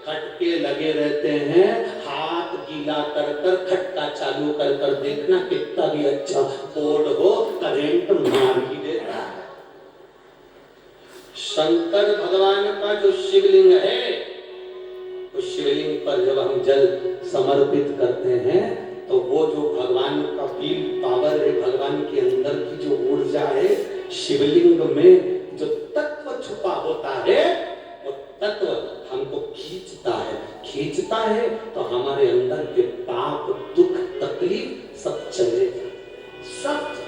खटके लगे रहते हैं, हाथ गीला कर कर खटका चालू कर कर देखना, कितना भी अच्छा बोर्ड हो करंट मार ही देता है। शंकर भगवान का जो शिवलिंग है, उस शिवलिंग पर जब हम जल समर्पित करते हैं तो वो जो भगवान का फील पावर है, भगवान के अंदर की जो ऊर्जा है, शिवलिंग में जो तत्व छुपा होता है, वो तत्व हमको खींचता है तो हमारे अंदर के पाप दुख तकलीफ सब चले जाते, सब।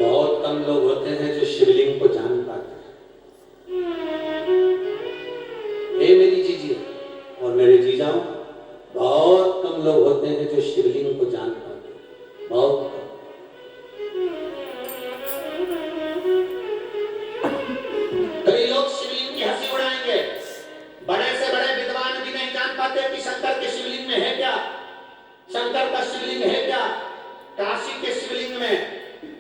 बहुत कम लोग होते हैं जो शिवलिंग को जान पाते हैं। मेरी जीजी और मेरे जीजाओं, बहुत कम लोग होते हैं जो शिवलिंग को जान पाते हैं, बहुत कम। कई लोग शिवलिंग की हंसी उड़ाएंगे, बड़े से बड़े विद्वान भी नहीं जान पाते कि शंकर के शिवलिंग में है क्या, शंकर का शिवलिंग है क्या। काशी के शिवलिंग में,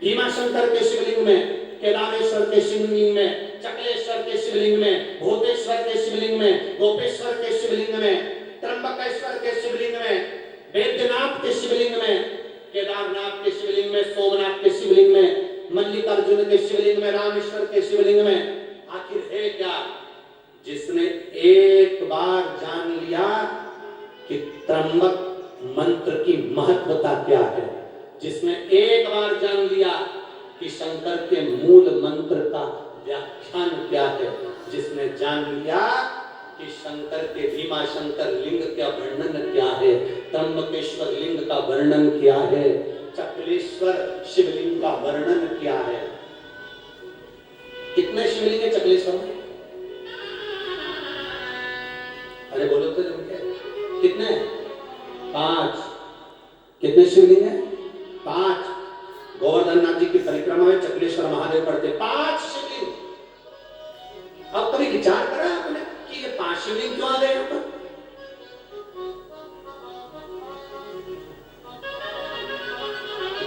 भीमा शंकर के शिवलिंग में, केदारेश्वर के शिवलिंग में, चकलेश्वर के शिवलिंग में, भूतेश्वर के शिवलिंग में, गोपेश्वर के शिवलिंग में, त्र्यंबकेश्वर के शिवलिंग में, वैद्यनाथ के शिवलिंग में, केदारनाथ के शिवलिंग में, सोमनाथ के शिवलिंग में, मल्लिकार्जुन के शिवलिंग में, रामेश्वर के शिवलिंग में आखिर है क्या? जिसने एक बार जान लिया कि त्र्यंबक मंत्र की महत्वता क्या है, जिसने एक बार जान लिया कि शंकर के मूल मंत्र का व्याख्यान क्या है, जिसने जान लिया कि शंकर के भीमा शंकर लिंग का वर्णन क्या है, त्र्यंबकेश्वर लिंग का वर्णन क्या है, चकलेश्वर शिवलिंग का वर्णन क्या है। कितने शिवलिंग है चकलेश्वर में? अरे बोलो तो कितने? 5। कितने शिवलिंग है? 5। गोवर्धन नाथ जी की परिक्रमा में चकलेश्वर महादेव पढ़ते 5 शिवलिंग। अब कभी विचार करा आपने कि ये 5 शिवलिंग क्यों आ गए यहां पर?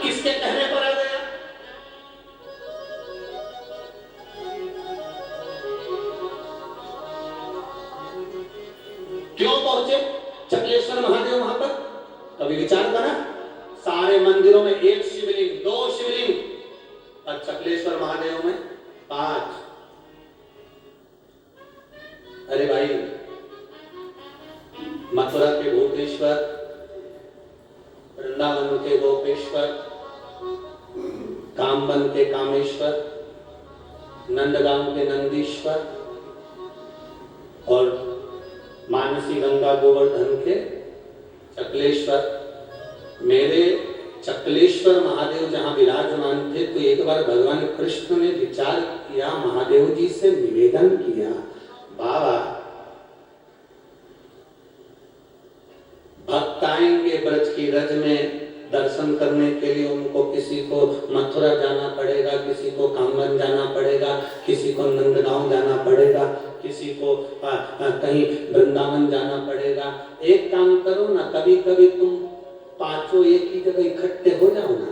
किसके कहने पर आ गया? क्यों पहुंचे चकलेश्वर महादेव वहां पर? कभी विचार करा? सारे मंदिरों में 1 शिवलिंग, 2 शिवलिंग, और चकलेश्वर महादेव में 5। अरे भाई, मथुरा के भूतेश्वर, वृंदावन के गोपेश्वर, कामबन के कामेश्वर, नंदगांव के नंदीश्वर और मानसी गंगा गोवर्धन के चकलेश्वर। मेरे चकलेश्वर महादेव जहां विराजमान थे तो एक बार भगवान कृष्ण ने विचार किया, महादेव जी से निवेदन किया, बाबा भक्त आएंगे ब्रज की रज में दर्शन करने के लिए, उनको किसी को मथुरा जाना पड़ेगा, किसी को कामबन जाना पड़ेगा, किसी को नंदगांव जाना पड़ेगा, किसी को कहीं वृंदावन जाना पड़ेगा। एक काम करो ना, कभी कभी तुम 5 एक ही जगह इकट्ठे हो जाओ ना।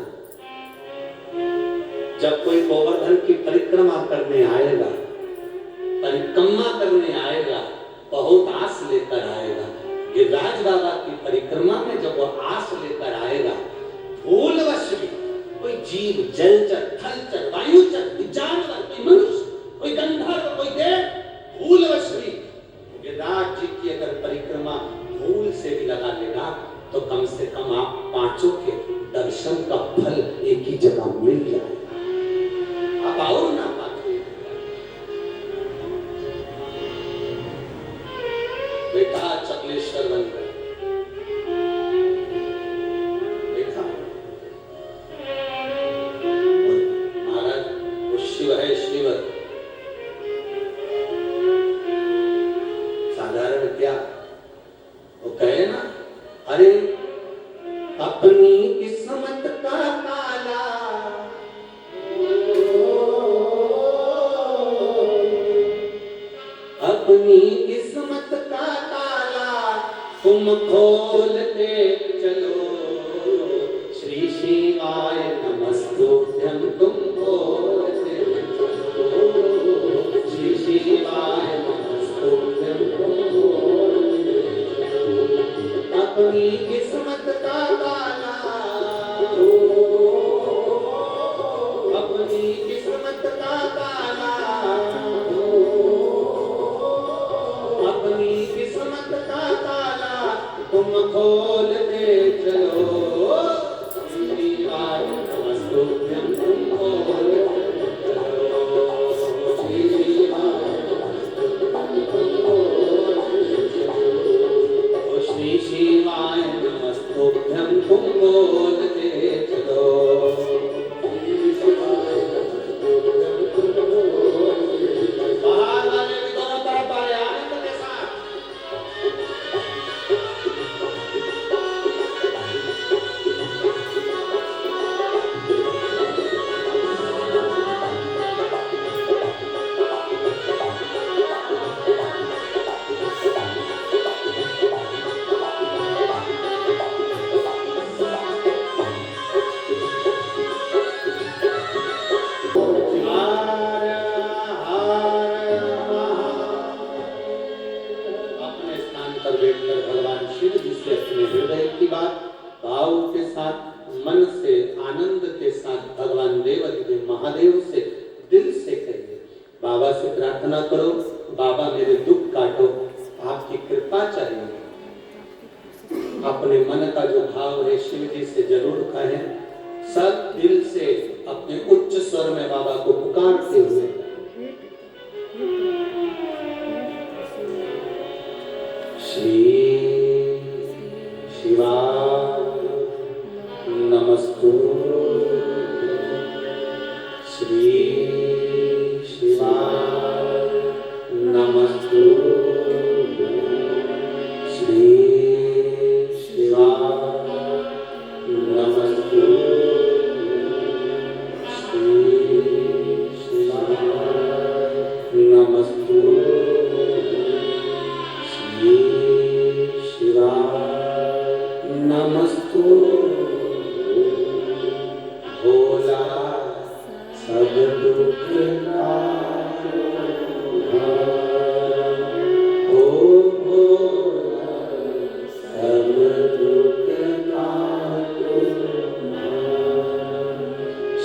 जब कोई गोवर्धन की परिक्रमा करने आएगा, परिक्रमा करने आएगा, बहुत आस लेकर आएगा। गिरिराज बाबा की परिक्रमा में जब वो आस लेकर आएगा, भूलवश भी कोई जीव, जलचर, थलचर, वायुचर, जानवर, कोई मनुष्य, कोई गंधर्व, कोई देव, भूलवश भी गिरिराज जी की अगर परिक्रमा भूल से भी लगा लेगा तो कम से कम आप 5 के दर्शन का फल एक ही जगह मिल जाएगा। आप आओ ना पाते बेटा, चकलेश्वर बनकर देखा महाराज, वो शिव है, अपनी किस्मत का ताला तुम खोलते चलो, श्री शिवाय नमस्तुभ्यं तुम बोलते चलो, श्री शिवाय नमस्तुभ्यं तुम बोलते चलो। अपनी किस्मत का ताला, अपनी किस्मत का ताला, अपनी किस्मत का ताला तुम खोल दे चलो, शिवाय नमस्तुभ्यं तुम खोल दे चलो, शिवाय श्री शिवाय नमस्तुभ्यं तुम बोल दे चलो। मन से आनंद के साथ भगवान देवाधिदेव महादेव से दिल से कहिए, बाबा से प्रार्थना करो, बाबा मेरे दुख काटो, आपकी कृपा चाहिए। अपने मन का जो भाव है शिव जी से जरूर कहें, सब दिल से अपने उच्च स्वर में बाबा को पुकारते हुए। श्री शिवाय नमस्तु, श्री शिवाय नमस्तु, श्री शिवाय नमस्तु, श्री शिवाय नमस्तु, श्री शिवाय नमस्तु। भोला सब दुख नाशो, ओ भोला सब दुख नाशो,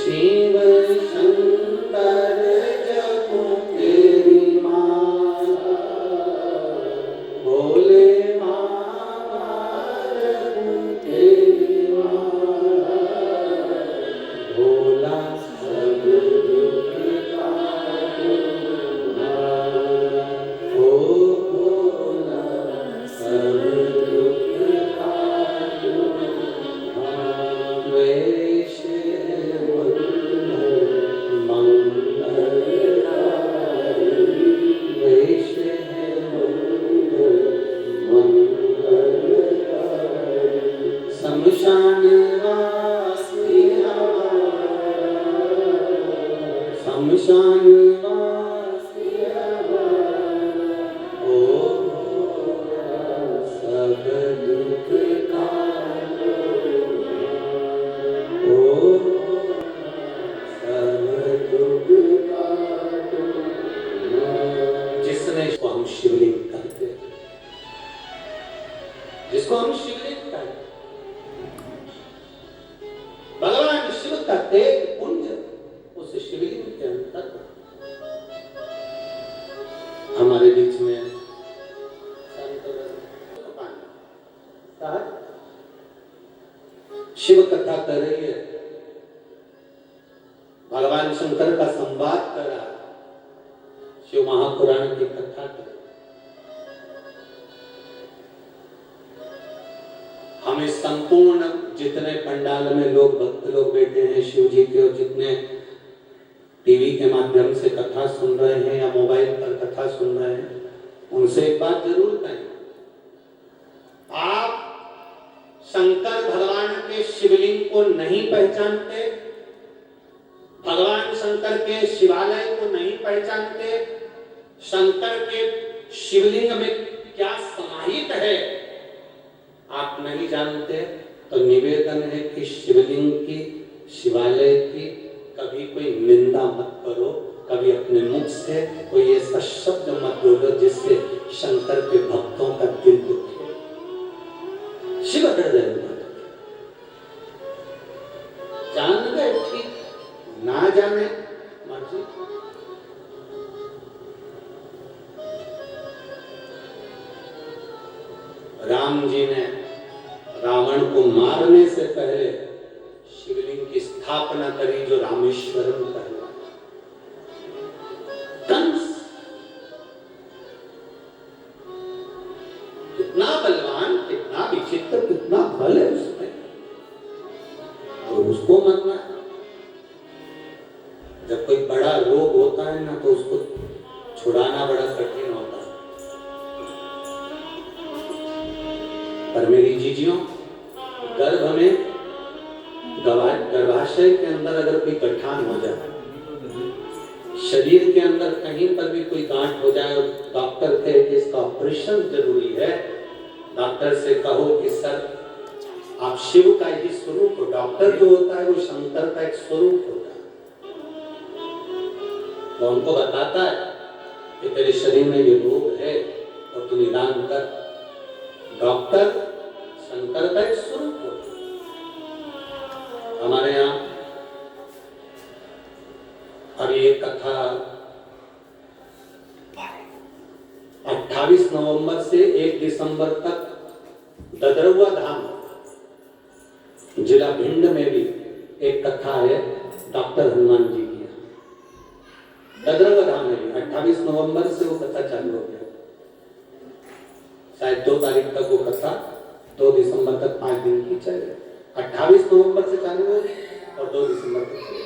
शिव शंकर जपो तेरी माला, भोले बाबा जपो तेरी माला, भोला सब दुख काटो, ओ भोला सब दुख काटो, वैश मंगलकारी, वैश मंगलकारी, शमशान वासी शमशान वासी ओ सब दुख काटो, ओ सब दुख काटो। जिसने को हम शिवलिंग कहते हैं, जिसको हम शिवलिंग कहते हैं, भगवान शिव का तेज पुंज उस शिवलिंग के अंतर हमारे बीच में शिव कथा कर रही है, भगवान शंकर का संवाद कर रहा है, शिव महापुराण की कथा कर। हमें संपूर्ण जितने पंडाल में लोग भक्त लोग बैठे हैं शिव जी के, और जितने टीवी के माध्यम से कथा सुन रहे हैं या मोबाइल पर कथा सुन रहे हैं, उनसे एक बात जरूर कहें, आप शंकर भगवान के शिवलिंग को नहीं पहचानते, भगवान शंकर के शिवालय को नहीं पहचानते, शंकर के शिवलिंग में क्या समाहित है आप नहीं जानते, तो निवेदन है कि शिवलिंग की, शिवालय की कभी कोई निंदा मत करो, कभी अपने मुख से कोई ऐसा शब्द मत बोलो जिससे शंकर के भक्तों का दिल दुखे। शिव हृदय जान गए ठीक, ना जाने मर्जी। राम जी ने रावण को मारने से पहले शिवलिंग की स्थापना करी जो रामेश्वरम कहलाता। कंस कितना बलवान, कितना विचित्र, कितना बल है उसमें, और उसको मरना। जब कोई बड़ा रोग होता है ना तो उसको छुड़ाना बड़ा कठिन होता है। पर मेरी जीजियों, गर्भ में, गर्भाशय के अंदर अगर कोई गठान हो जाए, शरीर के अंदर कहीं पर भी कोई गांठ हो जाए और डॉक्टर कहे कि इसका ऑपरेशन जरूरी है, डॉक्टर से कहो कि सर आप शिव का ही स्वरूप हो। डॉक्टर जो होता है वो शंकर का एक स्वरूप होता है, वो उनको बताता है कि तेरे शरीर में ये रोग है और तू निदान कर। डॉक्टर शंकर का एक स्वरूप होता है। हमारे यहाँ अभी एक कथा 28 नवंबर से 1 दिसंबर तक ददरुआ धाम जिला भिंड में भी एक कथा है डॉक्टर हनुमान जी की। ददरुआ धाम में भी 28 नवंबर से वो कथा चालू हो गया, शायद 2 तारीख तक वो कथा, 2 दिसंबर तक 5 दिन की चले। 28 नवंबर से चालू हो और 2 दिसंबर तक।